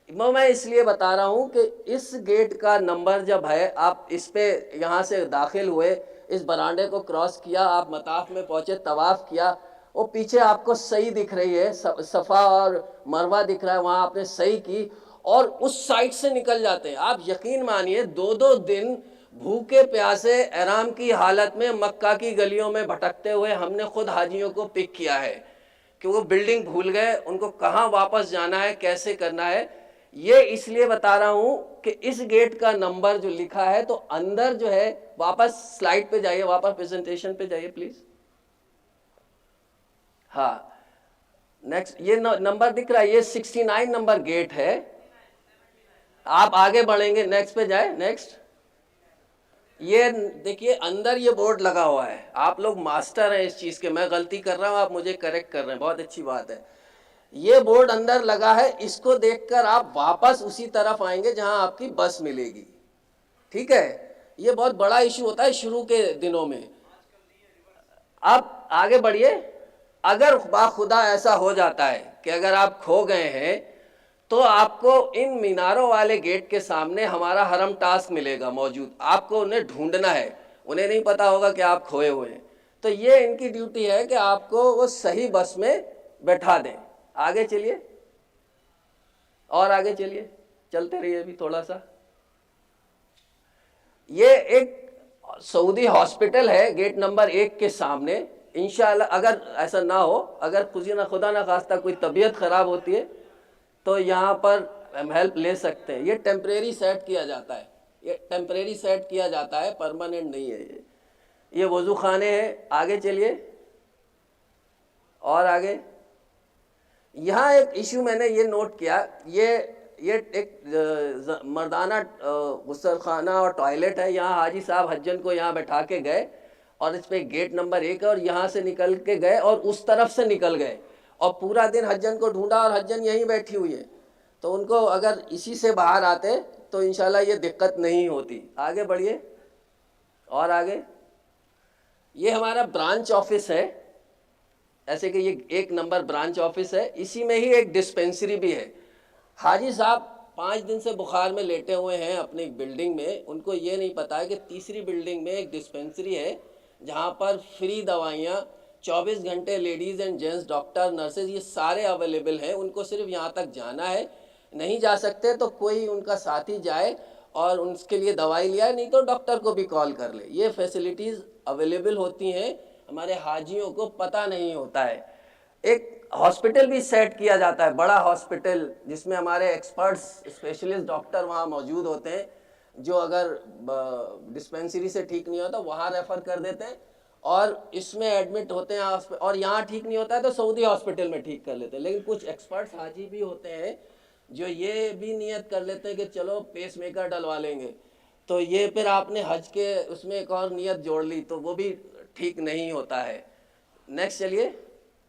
میں اس لیے بتا رہا ہوں کہ اس گیٹ کا نمبر جب ہے, آپ اس پہ یہاں سے داخل ہوئے, اس برانڈے کو کراس کیا, آپ مطاف میں پہنچے, طواف کیا, وہ پیچھے آپ کو صحیح دکھ رہی ہے, صفا اور مروہ دکھ رہا ہے, وہاں آپ نے صحیح کی اور اس سائٹ سے نکل جاتے ہیں. آپ یقین مانیے 2 دن بھوکے پیاسے احرام کی حالت میں مکہ کی گلیوں میں بھٹکتے ہوئے ہم نے خود حاجیوں کو پک کیا ہے کہ وہ بلڈنگ بھول گئے, ان کو کہاں واپس جانا ہے, کیسے کرنا ہے. یہ اس لیے بتا رہا ہوں کہ اس گیٹ کا نمبر جو لکھا ہے, تو اندر جو ہے, واپس سلائیڈ پہ جائیے, واپس پریزنٹیشن پہ جائیے پلیز. ہاں نیکسٹ, یہ نمبر دکھ رہا ہے, یہ 69 نمبر گیٹ ہے. آپ آگے بڑھیں گے, نیکسٹ پہ جائیں. نیکسٹ, یہ دیکھیے اندر یہ بورڈ لگا ہوا ہے, آپ لوگ ماسٹر ہیں اس چیز کے, میں غلطی کر رہا ہوں آپ مجھے کریکٹ کر رہے ہیں, بہت اچھی بات ہے. یہ بورڈ اندر لگا ہے, اس کو دیکھ کر آپ واپس اسی طرف آئیں گے جہاں آپ کی بس ملے گی. ٹھیک ہے, یہ بہت بڑا ایشو ہوتا ہے شروع کے دنوں میں. آپ آگے بڑھیے. اگر باخدا ایسا ہو جاتا ہے کہ اگر آپ کھو گئے ہیں, تو آپ کو ان میناروں والے گیٹ کے سامنے ہمارا حرم ٹاسک ملے گا موجود, آپ کو انہیں ڈھونڈنا ہے, انہیں نہیں پتا ہوگا کہ آپ کھوئے ہوئے ہیں. تو یہ ان کی ڈیوٹی ہے کہ آپ کو وہ صحیح بس میں بیٹھا دیں. آگے چلیے, اور آگے چلیے, چلتے رہیے ابھی تھوڑا سا. یہ ایک سعودی ہاسپٹل ہے گیٹ نمبر 1 کے سامنے. انشاءاللہ اگر ایسا نہ ہو, اگر خدا نہ خواستہ کوئی طبیعت خراب ہوتی ہے تو یہاں پر ہم ہیلپ لے سکتے ہیں. یہ ٹیمپریری سیٹ کیا جاتا ہے, یہ ٹیمپریری سیٹ کیا جاتا ہے, پرماننٹ نہیں ہے. یہ وضو خانے ہیں. آگے چلیے, اور آگے. یہاں ایک ایشو میں نے یہ نوٹ کیا, یہ ایک مردانہ غسل خانہ اور ٹوائلٹ ہے. یہاں حاجی صاحب حجن کو یہاں بٹھا کے گئے اور اس پہ گیٹ نمبر 1 ہے, اور یہاں سے نکل کے گئے اور اس طرف سے نکل گئے اور پورا دن حجن کو ڈھونڈا اور حجن یہیں بیٹھی ہوئی ہے. تو ان کو اگر اسی سے باہر آتے تو انشاءاللہ یہ دقت نہیں ہوتی. آگے بڑھیے, اور آگے. یہ ہمارا برانچ آفس ہے, ایسے کہ یہ 1 نمبر برانچ آفس ہے, اسی میں ہی ایک ڈسپینسری بھی ہے. حاجی صاحب 5 دن سے بخار میں لیٹے ہوئے ہیں اپنی بلڈنگ میں, ان کو یہ نہیں پتا ہے کہ تیسری بلڈنگ میں ایک ڈسپینسری ہے جہاں پر فری دوائیاں 24 گھنٹے ladies and gents, doctor, nurses, یہ سارے اویلیبل ہیں. ان کو صرف یہاں تک جانا ہے, نہیں جا سکتے تو کوئی ان کا ساتھی جائے اور ان کے لیے دوائی لیا ہے, نہیں تو ڈاکٹر کو بھی کال کر لے. یہ فیسلٹیز اویلیبل ہوتی ہیں, ہمارے حاجیوں کو پتہ نہیں ہوتا ہے. ایک ہاسپٹل بھی سیٹ کیا جاتا ہے, بڑا ہاسپٹل, جس میں ہمارے ایکسپرٹس, اسپیشلسٹ ڈاکٹر وہاں موجود ہوتے ہیں, جو اگر ڈسپینسری سے ٹھیک نہیں ہوتا وہاں ریفر کر دیتے ہیں اور اس میں ایڈمٹ ہوتے ہیں, اور یہاں ٹھیک نہیں ہوتا ہے تو سعودی ہاسپٹل میں ٹھیک کر لیتے ہیں. لیکن کچھ ایکسپرٹس حاجی بھی ہوتے ہیں جو یہ بھی نیت کر لیتے ہیں کہ چلو پیس میکر ڈلوا لیں گے, تو یہ پھر آپ نے حج کے اس میں ایک اور نیت جوڑ لی, تو وہ بھی ٹھیک نہیں ہوتا ہے. نیکسٹ چلیے.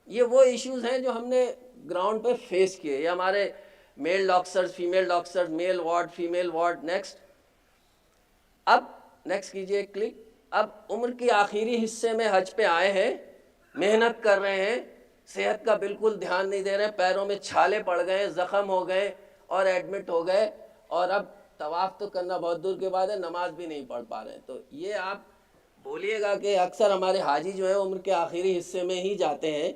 یہ وہ ایشوز ہیں جو ہم نے گراؤنڈ پہ فیس کیے. یہ ہمارے میل ڈاکٹرز، فیمیل ڈاکٹرز، میل وارڈ، فیمیل وارڈ. نیکسٹ. اب نیکسٹ کیجئے کلک. اب عمر کی آخری حصے میں حج پہ آئے ہیں، محنت کر رہے ہیں، صحت کا بالکل دھیان نہیں دے رہے، پیروں میں چھالے پڑ گئے، زخم ہو گئے اور ایڈمٹ ہو گئے، اور اب طواف تو کرنا بہت دور کے بعد ہے، نماز بھی نہیں پڑھ پا رہے ہیں. تو یہ آپ بولیے گا کہ اکثر ہمارے حاجی جو ہیں عمر کے آخری حصے میں ہی جاتے ہیں،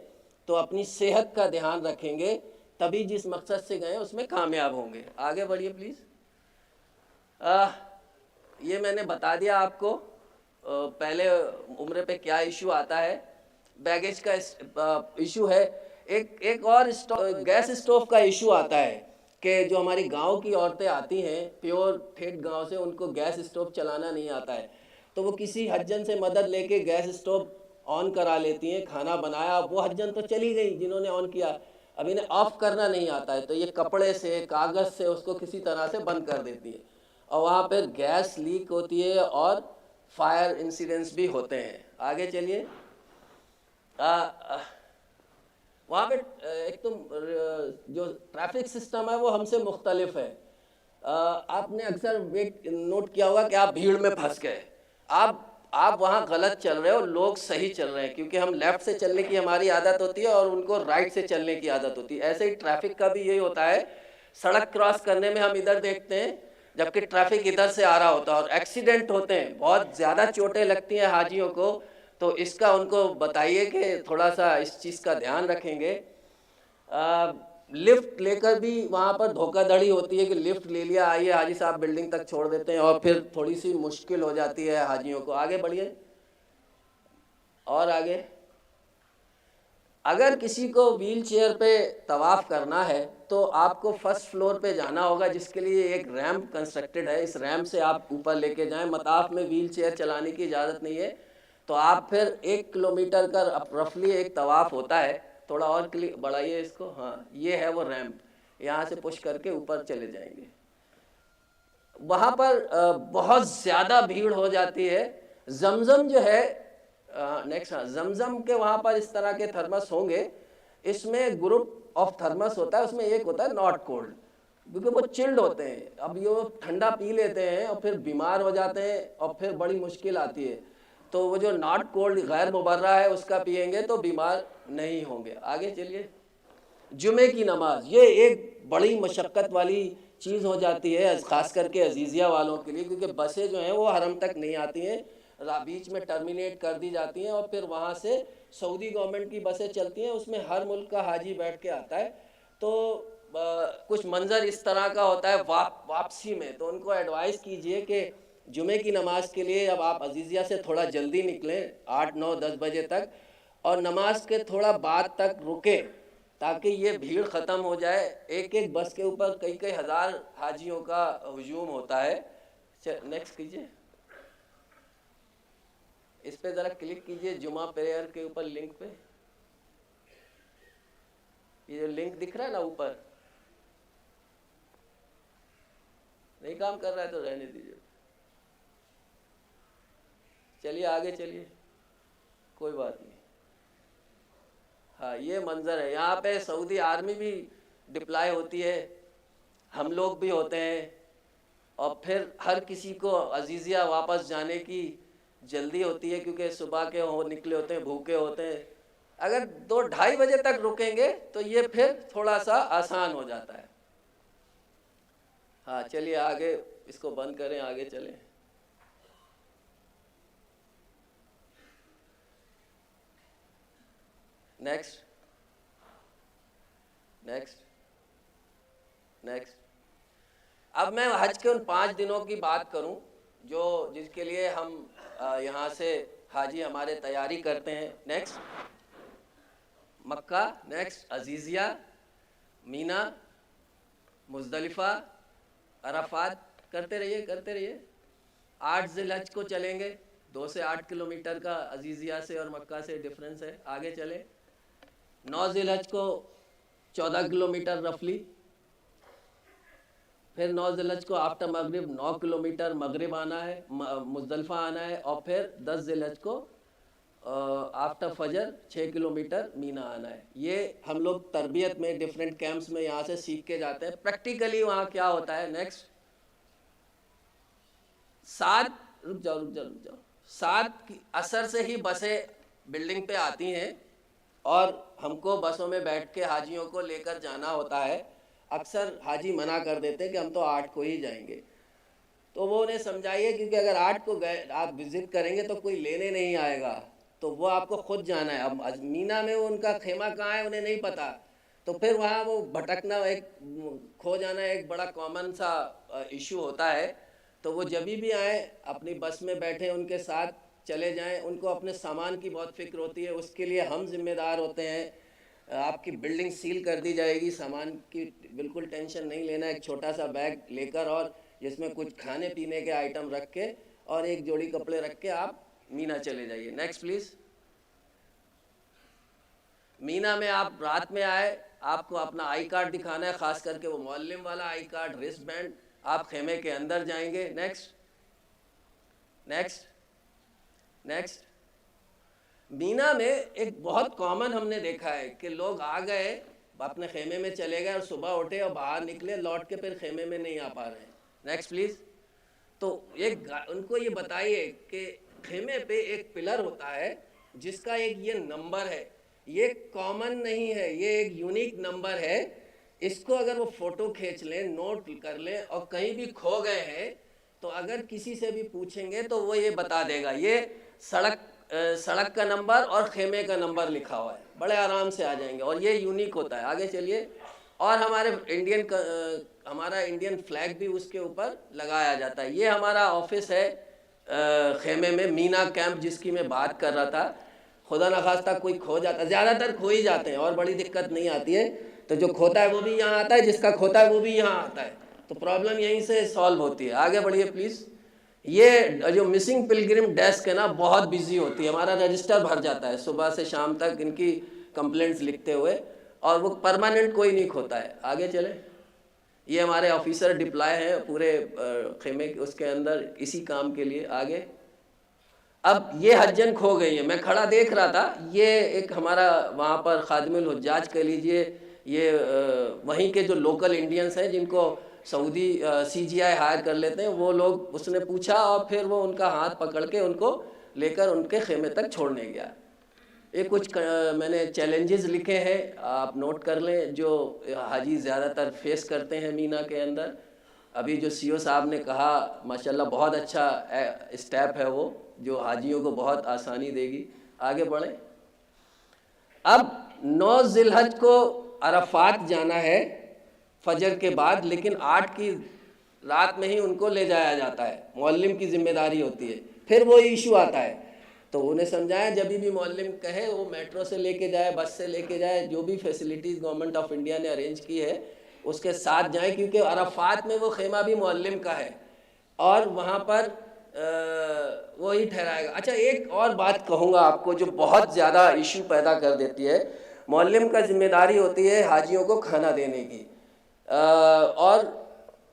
تو اپنی صحت کا دھیان رکھیں گے تبھی جس مقصد سے گئے اس میں کامیاب ہوں گے. آگے بڑھیے پلیز. یہ میں نے بتا دیا آپ کو پہلے عمرے پہ کیا ایشو آتا ہے. بیگیج کا ایشو ہے. ایک اور گیس اسٹوو کا ایشو آتا ہے کہ جو ہماری گاؤں کی عورتیں آتی ہیں پیور ٹھیٹ گاؤں سے، ان کو گیس اسٹوو چلانا نہیں آتا ہے، تو وہ کسی حجن سے مدد لے کے گیس اسٹوو آن کرا لیتی ہیں. کھانا بنایا، وہ حجن تو چلی گئی جنہوں نے آن کیا، اب انہیں آف کرنا نہیں آتا ہے، تو یہ کپڑے سے، کاغذ سے اس کو کسی طرح سے بند کر دیتی ہے، اور وہاں پہ گیس لیک ہوتی ہے اور فائر انسیڈنٹس بھی ہوتے ہیں. آگے چلیے. وہاں پہ ایک تو جو ٹریفک سسٹم ہے وہ ہم سے مختلف ہے. آپ نے اکثر نوٹ کیا ہوگا کہ آپ بھیڑ میں پھنس گئے، آپ وہاں غلط چل رہے ہو، لوگ صحیح چل رہے ہیں، کیونکہ ہم لیفٹ سے چلنے کی ہماری عادت ہوتی ہے اور ان کو رائٹ سے چلنے کی عادت ہوتی ہے. ایسے ہی ٹریفک کا بھی یہی ہوتا ہے. سڑک کراس کرنے میں ہم ادھر دیکھتے ہیں جبکہ ٹریفک ادھر سے آ رہا ہوتا ہے، اور ایکسیڈنٹ ہوتے ہیں، بہت زیادہ چوٹیں لگتی ہیں حاجیوں کو. تو اس کا ان کو بتائیے کہ تھوڑا سا اس چیز کا دھیان رکھیں گے. لفٹ لے کر بھی وہاں پر دھوکہ دھڑی ہوتی ہے کہ لفٹ لے لیا، آئیے حاجی صاحب بلڈنگ تک چھوڑ دیتے ہیں، اور پھر تھوڑی سی مشکل ہو جاتی ہے حاجیوں کو. آگے بڑھیے اور آگے. اگر کسی کو ویل چیئر پہ طواف کرنا ہے تو آپ کو فرسٹ فلور پہ جانا ہوگا، جس کے لیے ایک ریمپ کنسٹرکٹڈ ہے. اس ریمپ سے آپ اوپر لے کے جائیں. مطاف میں ویل چیئر چلانے کی اجازت نہیں ہے. تو آپ پھر 1 کلومیٹر کا رفلی ایک طواف ہوتا ہے. تھوڑا اور بڑھائیے اس کو. ہاں، یہ ہے وہ ریمپ. یہاں سے پش کر کے اوپر چلے جائیں گے. وہاں پر بہت زیادہ بھیڑ ہو جاتی ہے. زمزم جو ہے نیکسٹ، زمزم کے وہاں پر اس طرح کے تھرمس ہوں گے. اس میں گروپ آف تھرمس ہوتا ہے. اس میں ایک ہوتا ہے ناٹ کولڈ، کیونکہ وہ چلڈ ہوتے ہیں. اب یہ ٹھنڈا پی لیتے ہیں اور پھر بیمار ہو جاتے ہیں اور پھر بڑی مشکل آتی ہے. تو وہ جو ناٹ کولڈ غیر مبرہ ہے اس کا پیئیں گے تو بیمار نہیں ہوں گے. آگے چلیے. جمعے کی نماز یہ ایک بڑی مشقت والی چیز ہو جاتی ہے، خاص کر کے عزیزیہ والوں کے لیے، کیونکہ بسیں جو ہیں وہ حرم تک نہیں آتی ہیں، بیچ میں ٹرمینیٹ کر دی جاتی ہیں، اور پھر وہاں سے سعودی گورنمنٹ کی بسیں چلتی ہیں. اس میں ہر ملک کا حاجی بیٹھ کے آتا ہے. تو کچھ منظر اس طرح کا ہوتا ہے واپسی میں. تو ان کو ایڈوائز کیجئے کہ جمعے کی نماز کے لیے اب آپ عزیزیہ سے تھوڑا جلدی نکلیں، 8، 9، 10 بجے تک، اور نماز کے تھوڑا بعد تک رکیں تاکہ یہ بھیڑ ختم ہو جائے. ایک بس کے اوپر کئی ہزار حاجیوں کا ہجوم ہوتا ہے. نیکسٹ کیجئے. اس پہ ذرا کلک کیجئے جمعہ پریئر کے اوپر لنک پہ. یہ جو لنک دکھ رہا ہے نا اوپر، نہیں کام کر رہا ہے تو رہنے دیجیے. چلیے آگے چلیے، کوئی بات نہیں. ہاں، یہ منظر ہے. یہاں پہ سعودی آرمی بھی ڈپلائی ہوتی ہے، ہم لوگ بھی ہوتے ہیں، اور پھر ہر کسی کو عزیزیہ واپس جانے کی جلدی ہوتی ہے کیونکہ صبح کے نکلے ہوتے ہیں، بھوکے ہوتے ہیں. اگر 2، 2:30 بجے تک رکیں گے تو یہ پھر تھوڑا سا آسان ہو جاتا ہے. ہاں چلیے آگے، اس کو بند کریں، آگے چلیں. Next next next. اب میں حج کے ان 5 دنوں کی بات کروں جس کے لیے ہم یہاں سے حاجی ہمارے تیاری کرتے ہیں. نیکسٹ مکہ، نیکسٹ عزیزیہ، مینا، مزدلفہ، عرفات. کرتے رہیے. 8 ذی الحج کو چلیں گے. 2 سے 8 کلومیٹر کا عزیزیہ سے اور مکہ سے ڈفرنس ہے. آگے چلیں. 9 ذی الحج کو 14 کلومیٹر رفلی. پھر 9 ذی الحج کو آفٹر مغرب 9 کلومیٹر مغرب آنا ہے، مزدلفہ آنا ہے، اور پھر 10 ذی الحج کو آفٹر فجر 6 کلومیٹر مینا آنا ہے. یہ ہم لوگ تربیت میں ڈفرینٹ کیمپس میں یہاں سے سیکھ کے جاتے ہیں. پریکٹیکلی وہاں کیا ہوتا ہے. نیکسٹ 7 عصر سے ہی بسیں بلڈنگ پہ آتی ہیں اور ہم کو بسوں میں بیٹھ کے حاجیوں کو لے کر جانا ہوتا ہے. اکثر حاجی منع کر دیتے کہ ہم تو 8 کو ہی جائیں گے. تو وہ انہیں سمجھائیے کیونکہ اگر 8 کو گئے آپ وزٹ کریں گے تو کوئی لینے نہیں آئے گا, تو وہ آپ کو خود جانا ہے. اب مینا میں وہ ان کا خیمہ کہاں ہے انہیں نہیں پتا, تو پھر وہاں وہ بھٹکنا, ایک کھو جانا ایک بڑا کامن سا ایشو ہوتا ہے. تو وہ جبھی بھی آئیں اپنی بس میں بیٹھیں, ان کے ساتھ چلے جائیں. ان کو اپنے سامان کی بہت فکر ہوتی ہے, اس کے لیے ہم ذمہ دار ہوتے ہیں. آپ کی بلڈنگ سیل کر دی جائے گی, سامان کی بالکل ٹینشن نہیں لینا. ایک چھوٹا سا بیگ لے کر اور جس میں کچھ کھانے پینے کے آئٹم رکھ کے اور ایک جوڑی کپڑے رکھ کے آپ مینا چلے جائیے. Next please. مینا میں آپ رات میں آئے, آپ کو اپنا آئی کارڈ دکھانا ہے, خاص کر کے وہ معلم والا آئی کارڈ, رسٹ بینڈ. آپ خیمے کے اندر جائیں گے. Next next next. مینا میں ایک بہت کامن ہم نے دیکھا ہے کہ لوگ آ گئے اپنے خیمے میں چلے گئے اور صبح اٹھے اور باہر نکلے, لوٹ کے پھر خیمے میں نہیں آ پا رہے ہیں. Next please. تو ایک ان کو یہ بتائیے کہ خیمے پہ ایک پلر ہوتا ہے جس کا ایک یہ نمبر ہے, یہ کامن نہیں ہے, یہ ایک یونیک نمبر ہے. اس کو اگر وہ فوٹو کھینچ لیں, نوٹ کر لیں, اور کہیں بھی کھو گئے ہیں تو اگر کسی سے بھی پوچھیں گے تو وہ یہ بتا دے گا. یہ سڑک کا نمبر اور خیمے کا نمبر لکھا ہوا ہے, بڑے آرام سے آ جائیں گے, اور یہ یونیک ہوتا ہے. آگے چلیے. اور ہمارا انڈین فلیگ بھی اس کے اوپر لگایا جاتا ہے. یہ ہمارا آفس ہے خیمے میں, مینا کیمپ جس کی میں بات کر رہا تھا. خدا نخواستہ کوئی کھو جاتا, زیادہ تر کھو ہی جاتے ہیں اور بڑی دقت نہیں آتی ہے. تو جو کھوتا ہے وہ بھی یہاں آتا ہے, جس کا کھوتا ہے وہ بھی یہاں آتا ہے, تو پرابلم یہیں سے سالو ہوتی ہے. آگے بڑھیے پلیز. یہ جو مسنگ پلگرم ڈیسک ہے نا, بہت بیزی ہوتی ہے. ہمارا رجسٹر بھر جاتا ہے صبح سے شام تک ان کی کمپلینٹس لکھتے ہوئے, اور وہ پرماننٹ کوئی نہیں کھوتا ہے. آگے چلیں. یہ ہمارے آفیسر ڈپلائے ہیں پورے خیمے اس کے اندر اسی کام کے لیے. آگے. اب یہ حجن کھو گئی ہے, میں کھڑا دیکھ رہا تھا. یہ ایک ہمارا وہاں پر خادم الحجاج کہہ لیجئے, یہ وہیں کے جو لوکل انڈینس ہیں جن کو سعودی سی جی آئی ہائر کر لیتے ہیں, وہ لوگ, اس نے پوچھا اور پھر وہ ان کا ہاتھ پکڑ کے ان کو لے کر ان کے خیمے تک چھوڑنے گیا. یہ کچھ میں نے چیلنجز لکھے ہیں, آپ نوٹ کر لیں, جو حاجی زیادہ تر فیس کرتے ہیں مینا کے اندر. ابھی جو سی او صاحب نے کہا ماشاءاللہ بہت اچھا اسٹیپ ہے وہ, جو حاجیوں کو بہت آسانی دے گی. آگے بڑھیں. اب 9 ذی الحج کو عرفات جانا ہے فجر کے بعد, لیکن 8 کی رات میں ہی ان کو لے جایا جاتا ہے, معلم کی ذمہ داری ہوتی ہے. پھر وہ ایشو آتا ہے, تو انہیں سمجھایا جبھی بھی معلم کہے وہ میٹرو سے لے کے جائے, بس سے لے کے جائے, جو بھی فیسلٹیز گورنمنٹ آف انڈیا نے ارینج کی ہے اس کے ساتھ جائیں, کیونکہ عرفات میں وہ خیمہ بھی معلم کا ہے اور وہاں پر وہی ٹھہرائے گا. اچھا, ایک اور بات کہوں گا آپ کو جو بہت زیادہ ایشو پیدا کر دیتی ہے. معلم کا ذمہ داری ہوتی ہے حاجیوں کو کھانا دینے کی, اور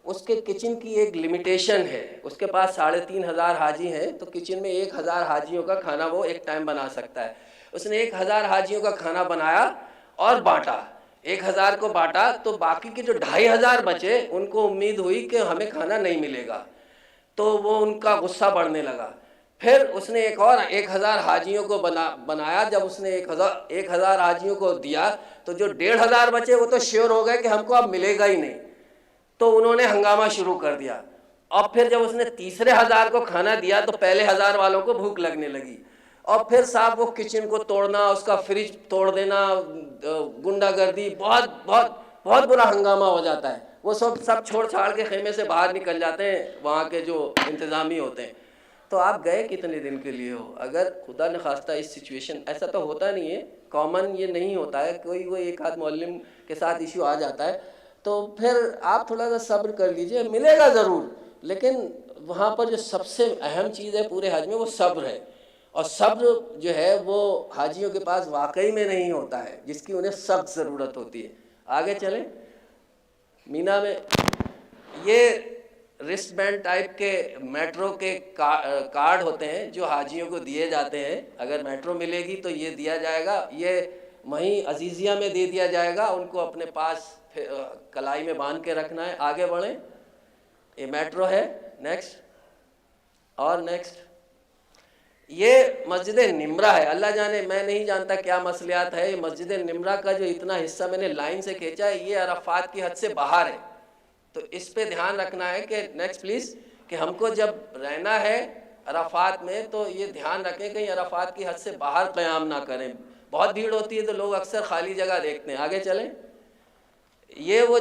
اس کے کچن کی ایک لمیٹیشن ہے. اس کے پاس 3500 حاجی ہیں, تو کچن میں 1000 حاجیوں کا کھانا وہ ایک ٹائم بنا سکتا ہے. اس نے 1000 حاجیوں کا کھانا بنایا اور بانٹا, 1000 کو بانٹا, تو باقی کے جو 2500 بچے ان کو امید ہوئی کہ ہمیں کھانا نہیں ملے گا, تو وہ ان کا غصہ بڑھنے لگا. پھر اس نے ایک اور 1000 حاجیوں کو بنایا. جب اس نے 1000 حاجیوں کو دیا تو جو 1500 بچے وہ تو شیور ہو گئے کہ ہم کو اب ملے گا ہی نہیں, تو انہوں نے ہنگامہ شروع کر دیا. اور پھر جب اس نے تیسرے 1000 کو کھانا دیا تو پہلے 1000 والوں کو بھوک لگنے لگی, اور پھر صاحب وہ کچن کو توڑنا, اس کا فریج توڑ دینا, گنڈا گردی, بہت بہت بہت برا ہنگامہ ہو جاتا ہے. وہ سب چھوڑ چھاڑ کے خیمے سے باہر نکل جاتے ہیں وہاں کے جو انتظامی ہوتے ہیں. تو آپ گئے کتنے دن کے لیے ہو؟ اگر خدا نخواستہ اس سچویشن, ایسا تو ہوتا نہیں ہے, کامن یہ نہیں ہوتا ہے, کوئی وہ ایک آدھ معلم کے ساتھ ایشو آ جاتا ہے, تو پھر آپ تھوڑا سا صبر کر لیجئے, ملے گا ضرور. لیکن وہاں پر جو سب سے اہم چیز ہے پورے حج میں وہ صبر ہے, اور صبر جو ہے وہ حاجیوں کے پاس واقعی میں نہیں ہوتا ہے, جس کی انہیں سخت ضرورت ہوتی ہے. آگے چلیں. مینا میں یہ رسٹ بینڈ ٹائپ کے میٹرو کے کارڈ ہوتے ہیں جو حاجیوں کو دیے جاتے ہیں. اگر میٹرو ملے گی تو یہ دیا جائے گا, یہ وہیں عزیزیہ میں دے دیا جائے گا, ان کو اپنے پاس کلائی میں باندھ کے رکھنا ہے. آگے بڑھیں, یہ میٹرو ہے. نیکسٹ اور نیکسٹ. یہ مسجد نمرہ ہے. اللہ جانے, میں نہیں جانتا کیا مسئلات ہے. یہ مسجد نمرہ کا جو اتنا حصہ میں نے لائن سے کھینچا ہے یہ عرفات کی حد سے باہر ہے, تو اس پہ دھیان رکھنا ہے کہ نیکسٹ پلیز, کہ ہم کو جب رہنا ہے عرفات میں تو یہ دھیان رکھیں کہیں عرفات کی حد سے باہر قیام نہ کریں. بہت بھیڑ ہوتی ہے تو لوگ اکثر خالی جگہ دیکھتے ہیں. آگے چلیں. یہ وہ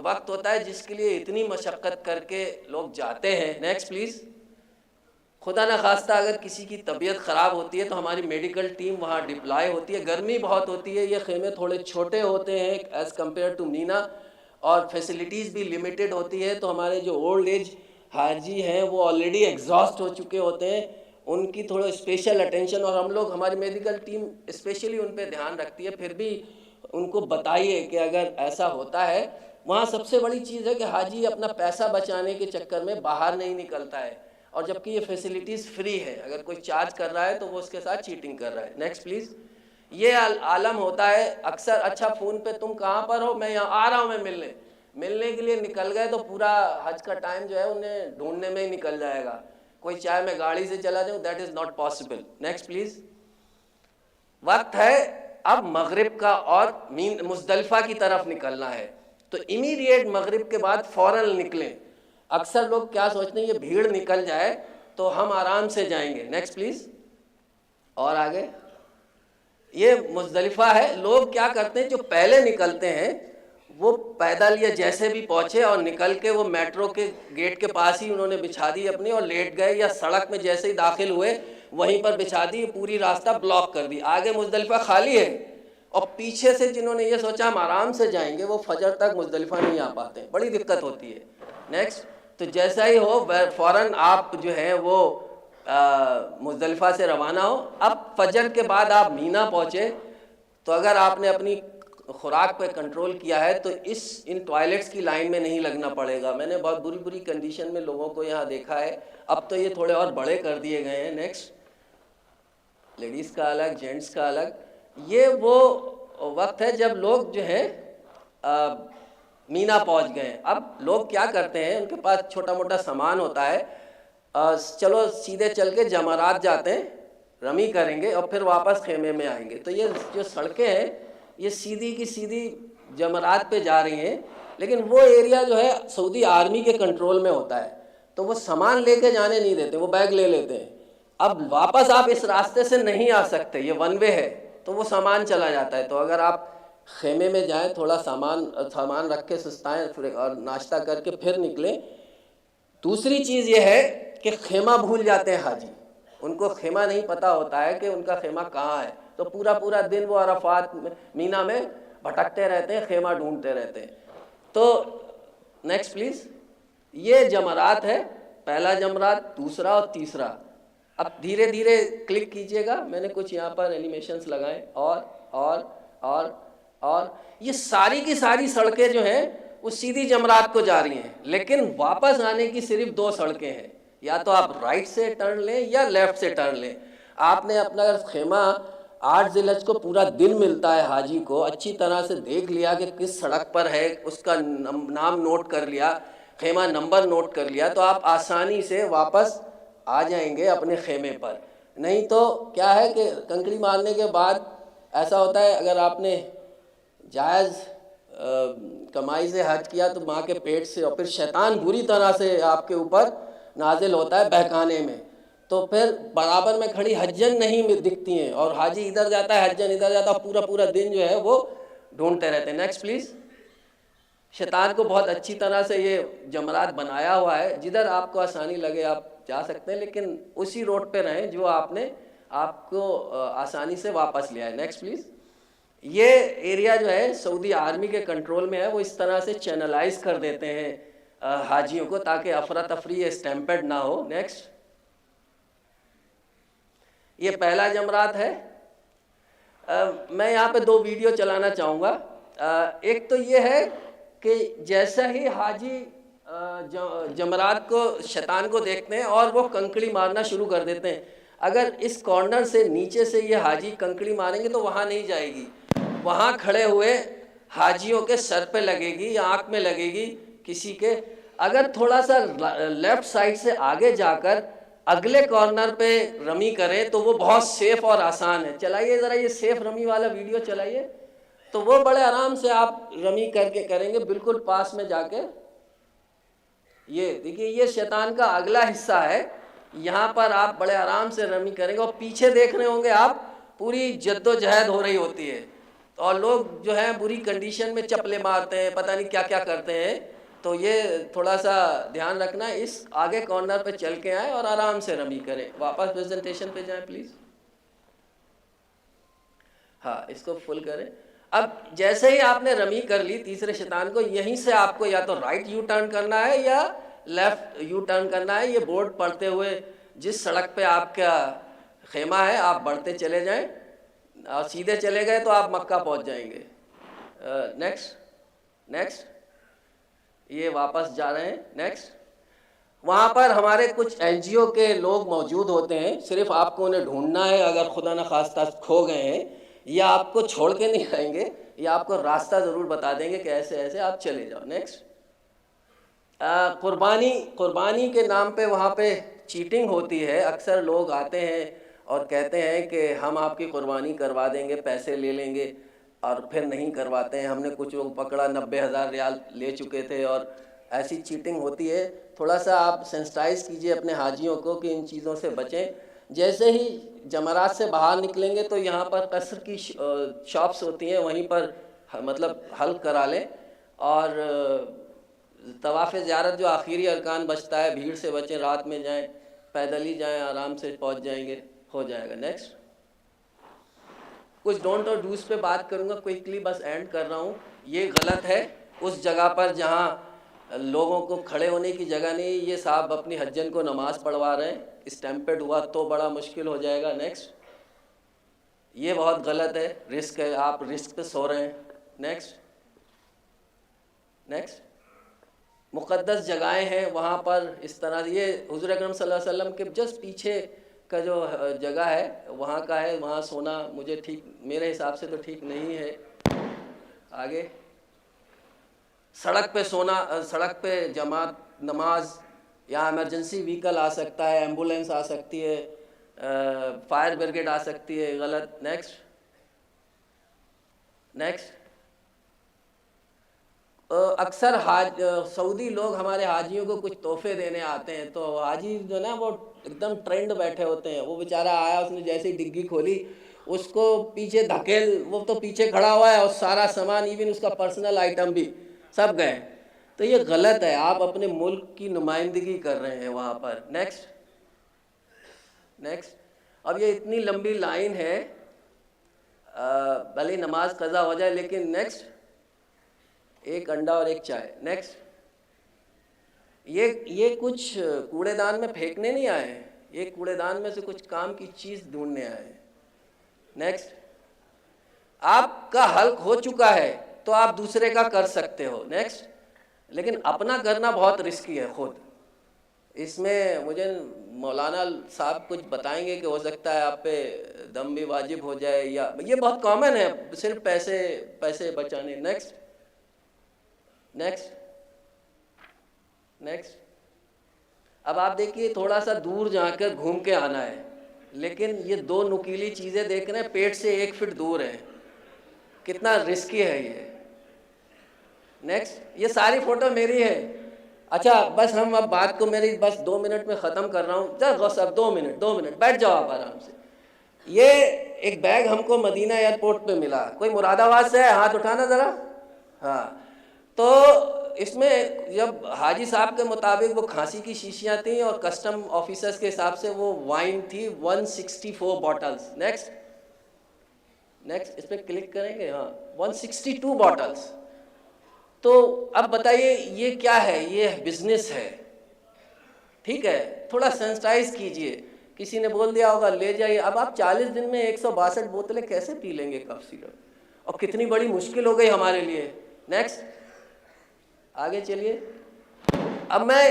وقت ہوتا ہے جس کے لیے اتنی مشقت کر کے لوگ جاتے ہیں. Next please. خدا نخواستہ اگر کسی کی طبیعت خراب ہوتی ہے تو ہماری میڈیکل ٹیم وہاں ڈپلائی ہوتی ہے. گرمی بہت ہوتی ہے, یہ خیمے تھوڑے چھوٹے ہوتے ہیں ایز کمپیئر ٹو مینا, اور فیسلٹیز بھی لیمیٹڈ ہوتی ہے, تو ہمارے جو اولڈ ایج حاجی ہیں وہ آلریڈی ایگزاسٹ ہو چکے ہوتے ہیں, ان کی تھوڑا اسپیشل اٹینشن, اور ہم لوگ, ہماری میڈیکل ٹیم اسپیشلی ان پہ دھیان رکھتی ہے. پھر بھی ان کو بتائیے کہ اگر ایسا ہوتا ہے, وہاں سب سے بڑی چیز ہے کہ حاجی اپنا پیسہ بچانے کے چکر میں باہر نہیں نکلتا ہے, اور جبکہ یہ فیسلٹیز فری ہے. اگر کوئی چارج کر رہا ہے تو وہ اس کے ساتھ چیٹنگ کر رہا ہے. Next please. یہ عالم ہوتا ہے اکثر, اچھا فون پہ تم کہاں پر ہو, میں یہاں آ رہا ہوں, میں ملنے کے لیے نکل گئے تو پورا حج کا ٹائم جو ہے انہیں ڈھونڈنے میں ہی نکل جائے گا. کوئی چاہے میں گاڑی سے چلا جاؤں, that is not possible. Next please. وقت ہے اب مغرب کا, اور مزدلفہ کی طرف نکلنا ہے, تو امیڈیٹ مغرب کے بعد فوراً نکلیں. اکثر لوگ کیا سوچتے ہیں, یہ بھیڑ نکل جائے تو ہم آرام سے جائیں گے. Next please. اور آگے. یہ مزدلفہ ہے. لوگ کیا کرتے ہیں, جو پہلے نکلتے ہیں وہ پیدل یا جیسے بھی پہنچے اور نکل کے وہ میٹرو کے گیٹ کے پاس ہی انہوں نے بچھا دی اپنی اور لیٹ گئے, یا سڑک میں جیسے ہی داخل ہوئے وہیں پر بچھا دی, پوری راستہ بلاک کر دی. آگے مزدلفہ خالی ہے, اور پیچھے سے جنہوں نے یہ سوچا ہم آرام سے جائیں گے وہ فجر تک مزدلفہ نہیں آ پاتے, بڑی دقت ہوتی ہے. نیکسٹ. تو جیسا ہی ہو فوراً آپ جو ہے وہ مزدلفہ سے روانہ ہو. اب فجر کے بعد آپ مینا پہنچے تو اگر آپ نے اپنی خوراک پہ کنٹرول کیا ہے تو ان ٹوائلٹس کی لائن میں نہیں لگنا پڑے گا. میں نے بہت بری کنڈیشن میں لوگوں کو یہاں دیکھا ہے, اب تو یہ تھوڑے اور بڑے کر دیے گئے ہیں. نیکسٹ. لیڈیز کا الگ, جینٹس کا الگ. یہ وہ وقت ہے جب لوگ جو ہے مینا پہنچ گئے. اب لوگ کیا کرتے ہیں, ان کے پاس چھوٹا موٹا سامان ہوتا ہے, چلو سیدھے چل کے جمرات جاتے ہیں, رمی کریں گے اور پھر واپس خیمے میں آئیں گے. تو یہ جو سڑکیں ہیں یہ سیدھی کی سیدھی جمرات پہ جا رہی ہیں, لیکن وہ ایریا جو ہے سعودی آرمی کے کنٹرول میں ہوتا ہے, تو وہ سامان لے کے جانے نہیں دیتے, وہ بیگ لے لیتے ہیں. اب واپس آپ اس راستے سے نہیں آ سکتے, یہ ون وے ہے, تو وہ سامان چلا جاتا ہے. تو اگر آپ خیمے میں جائیں, تھوڑا سامان رکھ کے سستائیں اور ناشتہ کر کے پھر نکلیں. دوسری چیز یہ ہے کہ خیمہ بھول جاتے ہیں حاجی, ان کو خیمہ نہیں پتہ ہوتا ہے کہ ان کا خیمہ کہاں ہے, تو پورا دن وہ عرفات مینا میں بھٹکتے رہتے ہیں, خیمہ ڈھونڈتے رہتے ہیں. تو نیکسٹ پلیز. یہ جمرات ہے, پہلا جمرات, دوسرا اور تیسرا. اب دھیرے دھیرے کلک کیجئے گا, میں نے کچھ یہاں پر اینیمیشنز لگائیں. اور یہ ساری کی ساری سڑکیں جو ہیں وہ سیدھی جمرات کو جا رہی ہیں, لیکن واپس آنے کی صرف 2 سڑکیں ہیں, یا تو آپ رائٹ سے ٹرن لیں یا لیفٹ سے ٹرن لیں. آپ نے اپنا خیمہ 8 ذی الحجہ کو پورا دن ملتا ہے حاجی کو, اچھی طرح سے دیکھ لیا کہ کس سڑک پر ہے, اس کا نام نوٹ کر لیا, خیمہ نمبر نوٹ کر لیا, تو آپ آسانی سے واپس آ جائیں گے اپنے خیمے پر. نہیں تو کیا ہے کہ کنکری مارنے کے بعد ایسا ہوتا ہے, اگر آپ نے جائز کمائی سے حج کیا تو ماں کے پیٹ سے, اور پھر شیطان بری طرح سے آپ کے اوپر نازل ہوتا ہے بہکانے میں, تو پھر برابر میں کھڑی حجن نہیں دکھتی ہیں, اور حاجی ادھر جاتا ہے, حجن ادھر جاتا ہے, پورا دن جو ہے وہ ڈھونڈتے رہتے ہیں. Next please. شیطان کو بہت اچھی طرح سے یہ جمرات بنایا ہوا ہے, جدھر آپ کو آسانی لگے آپ جا سکتے ہیں, لیکن اسی روڈ پہ رہیں جو آپ کو آسانی سے واپس لے آئے. Next please. یہ ایریا جو ہے سعودی آرمی کے کنٹرول میں ہے, وہ اس طرح سے چینلائز کر دیتے ہیں حاجیوں کو تاکہ افراتفری اسٹیمپیڈ نہ ہو. نیکسٹ. یہ پہلا جمرات ہے. میں یہاں پہ 2 ویڈیو چلانا چاہوں گا. ایک تو یہ ہے کہ جیسا ہی حاجی جمرات کو شیطان کو دیکھتے ہیں اور وہ کنکڑی مارنا شروع کر دیتے ہیں. اگر اس کارنر سے نیچے سے یہ حاجی کنکڑی ماریں گے تو وہاں نہیں جائے گی, وہاں کھڑے ہوئے حاجیوں کے سر پہ لگے گی یا آنکھ میں لگے گی کسی کے. اگر تھوڑا سا لیفٹ سائڈ سے آگے جا کر اگلے کارنر پہ رمی کریں تو وہ بہت سیف اور آسان ہے. چلائیے ذرا یہ سیف رمی والا ویڈیو چلائیے, تو وہ بڑے آرام سے آپ رمی کر کے کریں گے بالکل پاس میں جا کے. یہ دیکھیے یہ شیطان کا اگلا حصہ ہے, یہاں پر آپ بڑے آرام سے رمی کریں گے اور پیچھے دیکھ رہے ہوں گے آپ پوری جد و جہد ہو رہی ہوتی ہے اور لوگ جو ہیں بری کنڈیشن میں چپلے مارتے ہیں, پتہ نہیں کیا کیا کرتے ہیں. تو یہ تھوڑا سا دھیان رکھنا, اس آگے کارنر پہ چل کے آئیں اور آرام سے رمی کریں. واپس پریزنٹیشن پہ جائیں پلیز. ہاں اس کو فل کریں. اب جیسے ہی آپ نے رمی کر لی تیسرے شیطان کو, یہیں سے آپ کو یا تو رائٹ یو ٹرن کرنا ہے یا لیفٹ یو ٹرن کرنا ہے. یہ بورڈ پڑھتے ہوئے جس سڑک پہ آپ کا خیمہ ہے آپ بڑھتے چلے جائیں, اور سیدھے چلے گئے تو آپ مکہ پہنچ جائیں گے. Next next. یہ واپس جا رہے ہیں. نیکسٹ. وہاں پر ہمارے کچھ این جی او کے لوگ موجود ہوتے ہیں, صرف آپ کو انہیں ڈھونڈنا ہے. اگر خدا نخواستہ کھو گئے ہیں یا آپ کو چھوڑ کے نہیں آئیں گے, یا آپ کو راستہ ضرور بتا دیں گے کہ ایسے ایسے آپ چلے جاؤ. نیکسٹ. قربانی کے نام پہ وہاں پہ چیٹنگ ہوتی ہے. اکثر لوگ آتے ہیں اور کہتے ہیں کہ ہم آپ کی قربانی کروا دیں گے, پیسے لے لیں گے, اور پھر نہیں کرواتے ہیں. ہم نے کچھ لوگ پکڑا 90,000 ریال لے چکے تھے, اور ایسی چیٹنگ ہوتی ہے. تھوڑا سا آپ سینسٹائز کیجئے اپنے حاجیوں کو کہ ان چیزوں سے بچیں. جیسے ہی جمرات سے باہر نکلیں گے تو یہاں پر قصر کی شاپس ہوتی ہیں, وہیں پر مطلب حلق کرا لیں. اور طواف زیارت جو آخری ارکان بچتا ہے, بھیڑ سے بچیں, رات میں جائیں, پیدل ہی جائیں, آرام سے پہنچ جائیں گے, ہو جائے گا. نیکسٹ. کچھ ڈونٹ اور ڈوز پہ بات کروں گا کوئکلی, بس اینڈ کر رہا ہوں. یہ غلط ہے اس جگہ پر جہاں لوگوں کو کھڑے ہونے کی جگہ نہیں. یہ صاحب اپنی حجن کو نماز پڑھوا رہے ہیں, اسٹیمپیڈ ہوا تو بڑا مشکل ہو جائے گا. نیکسٹ. یہ بہت غلط ہے, رسک ہے, آپ رسک پہ سو رہے ہیں. Next next. مقدس جگہیں ہیں وہاں پر اس طرح. یہ حضور اکرم صلی اللہ علیہ وسلم کے جسٹ پیچھے کا جو جگہ ہے وہاں کا ہے, وہاں سونا مجھے ٹھیک, میرے حساب سے تو ٹھیک نہیں ہے. آگے. سڑک پہ سونا, سڑک پہ جماعت نماز, یا ایمرجنسی وہیکل آ سکتا ہے, ایمبولینس آ سکتی ہے, فائر بریگیڈ آ سکتی ہے, غلط. Next next. اکثر سعودی لوگ ہمارے حاجیوں کو کچھ تحفے دینے آتے ہیں, تو حاجی جو نا وہ ایک دم ٹرینڈ بیٹھے ہوتے ہیں. وہ بیچارہ آیا, اس نے جیسے ہی ڈگی کھولی اس کو پیچھے دھکیل, وہ تو پیچھے کھڑا ہوا ہے اور سارا سامان ایون اس کا پرسنل آئٹم بھی سب گئے. تو یہ غلط ہے, آپ اپنے ملک کی نمائندگی کر رہے ہیں وہاں پر. Next next. اب یہ اتنی لمبی لائن ہے, بھلے نماز قضا ہو جائے لیکن. نیکسٹ. ایک انڈا اور ایک چائے. نیکسٹ. یہ کچھ کوڑے دان میں پھینکنے نہیں آئے ہیں, یہ کوڑے دان میں سے کچھ کام کی چیز ڈھونڈنے آئے ہیں. نیکسٹ. آپ کا حلق ہو چکا ہے تو آپ دوسرے کا کر سکتے ہو. نیکسٹ. لیکن اپنا کرنا بہت رسکی ہے خود. اس میں مجھے مولانا صاحب کچھ بتائیں گے کہ ہو سکتا ہے آپ پہ دم بھی واجب ہو جائے, یا یہ بہت کامن ہے, صرف پیسے بچانے. Next next next. اب آپ دیکھیے تھوڑا سا دور جا کر گھوم کے آنا ہے, لیکن یہ دو نکیلی چیزیں دیکھ رہے ہیں, پیٹ سے 1 فٹ دور ہیں. کتنا رسکی ہے یہ. نیکسٹ. یہ ساری فوٹو میری ہے. اچھا بس ہم اب بات کو میری بس 2 منٹ میں ختم کر رہا ہوں. بس اب 2 منٹ بیٹھ جاؤ آپ آرام سے. یہ ایک بیگ ہم کو مدینہ ایئرپورٹ پہ ملا. کوئی مراد آباد سے ہے, ہاتھ اٹھانا ذرا. ہاں. تو اس میں جب حاجی صاحب کے مطابق وہ کھانسی کی شیشیاں تھیں, اور کسٹم آفیسرز کے حساب سے وہ وائن تھی 164 بوٹلز. Next next. اس پہ کلک کریں گے. ہاں 162 بوٹلز. تو اب بتائیے یہ کیا ہے, یہ بزنس ہے. ٹھیک ہے, تھوڑا سینسٹائز کیجئے. کسی نے بول دیا ہوگا لے جائیے. اب آپ 40 دن میں 162 بوتلیں کیسے پی لیں گے کف سیرپ, اور کتنی بڑی مشکل ہو گئی ہمارے لیے. نیکسٹ. آگے چلیے. اب میں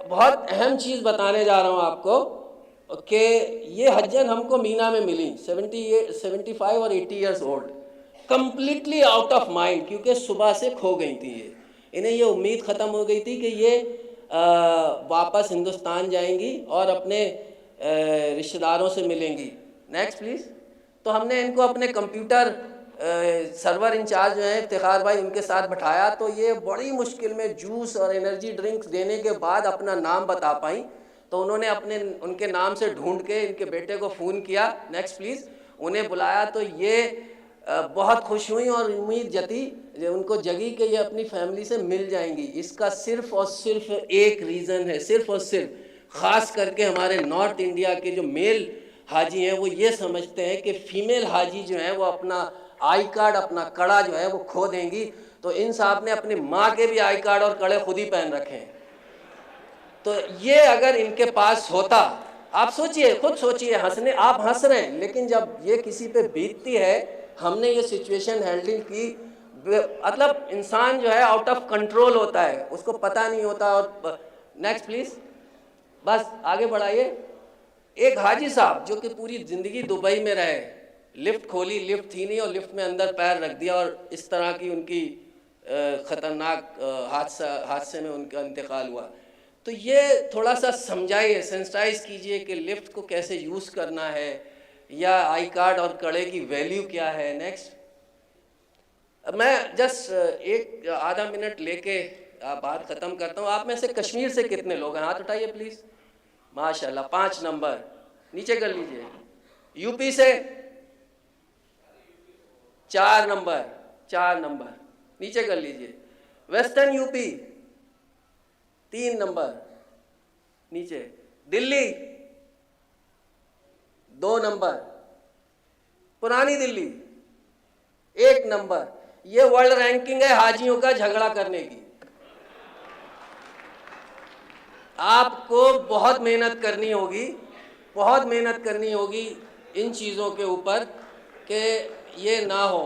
بہت اہم چیز بتانے جا رہا ہوں آپ کو کہ یہ حجن ہم کو مینا میں ملی 75 اور 80 years old, completely out of mind, کیونکہ صبح سے کھو گئی تھی انہیں یہ امید ختم ہو گئی تھی کہ یہ واپس ہندوستان جائیں گی اور اپنے رشتہ داروں سے ملیں گی۔ Next please. تو ہم نے ان کو اپنے کمپیوٹر سرور انچارج جو ہیں افتخار بھائی، ان کے ساتھ بٹھایا، تو یہ بڑی مشکل میں جوس اور انرجی ڈرنکس دینے کے بعد اپنا نام بتا پائیں، تو انہوں نے ان کے نام سے ڈھونڈ کے ان کے بیٹے کو فون کیا، نیکسٹ پلیز، انہیں بلایا، تو یہ بہت خوش ہوئیں اور امید جتی ان کو جگی کہ یہ اپنی فیملی سے مل جائیں گی۔ اس کا صرف اور صرف ایک ریزن ہے، صرف اور صرف، خاص کر کے ہمارے نارتھ انڈیا کے جو میل حاجی ہیں وہ یہ سمجھتے ہیں کہ فیمیل حاجی جو ہیں وہ اپنا آئی کارڈ، اپنا کڑا جو ہے وہ کھو دیں گی، تو ان صاحب نے اپنی ماں کے بھی آئی کارڈ اور کڑے خود ہی پہن رکھے ہیں۔ تو یہ اگر ان کے پاس ہوتا، آپ سوچئے، خود سوچئے، آپ ہنس رہے ہیں، لیکن جب یہ کسی پہ بیتتی ہے، ہم نے یہ سچویشن ہینڈل کی، مطلب انسان جو ہے آؤٹ آف کنٹرول ہوتا ہے، اس کو پتہ نہیں ہوتا۔ اور نیکسٹ پلیز، بس آگے بڑھائیے۔ ایک حاجی صاحب جو کہ پوری زندگی دبئی میں رہے، لفٹ کھولی، لفٹ تھی نہیں، اور لفٹ میں اندر پیر رکھ دیا، اور اس طرح کی ان کی خطرناک حادثے میں ان کا انتقال ہوا۔ تو یہ تھوڑا سا سمجھائیے، سینسٹائز کیجئے کہ لفٹ کو کیسے یوز کرنا ہے، یا آئی کارڈ اور کڑے کی ویلیو کیا ہے۔ نیکسٹ، میں جسٹ ایک آدھا منٹ لے کے بات ختم کرتا ہوں۔ آپ میں سے کشمیر سے کتنے لوگ ہیں؟ ہاتھ اٹھائیے پلیز۔ ماشاءاللہ، 5 نمبر نیچے کر لیجئے۔ یو پی سے 4 نمبر، 4 نمبر نیچے کر لیجئے۔ ویسٹرن یو پی 3 نمبر نیچے۔ دلی 2 نمبر۔ پرانی دلی 1 نمبر۔ یہ ورلڈ رینکنگ ہے حاجیوں کا جھگڑا کرنے کی۔ آپ کو بہت محنت کرنی ہوگی، بہت محنت کرنی ہوگی ان چیزوں کے اوپر کہ یہ نہ ہو۔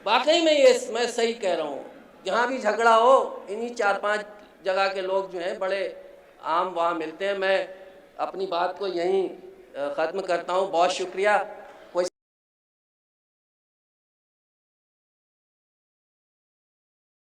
واقعی میں صحیح کہہ رہا ہوں، جہاں بھی جھگڑا ہو انہی 4-5 جگہ کے لوگ جو ہیں بڑے عام وہاں ملتے ہیں۔ میں اپنی بات کو یہیں ختم کرتا ہوں۔ بہت شکریہ۔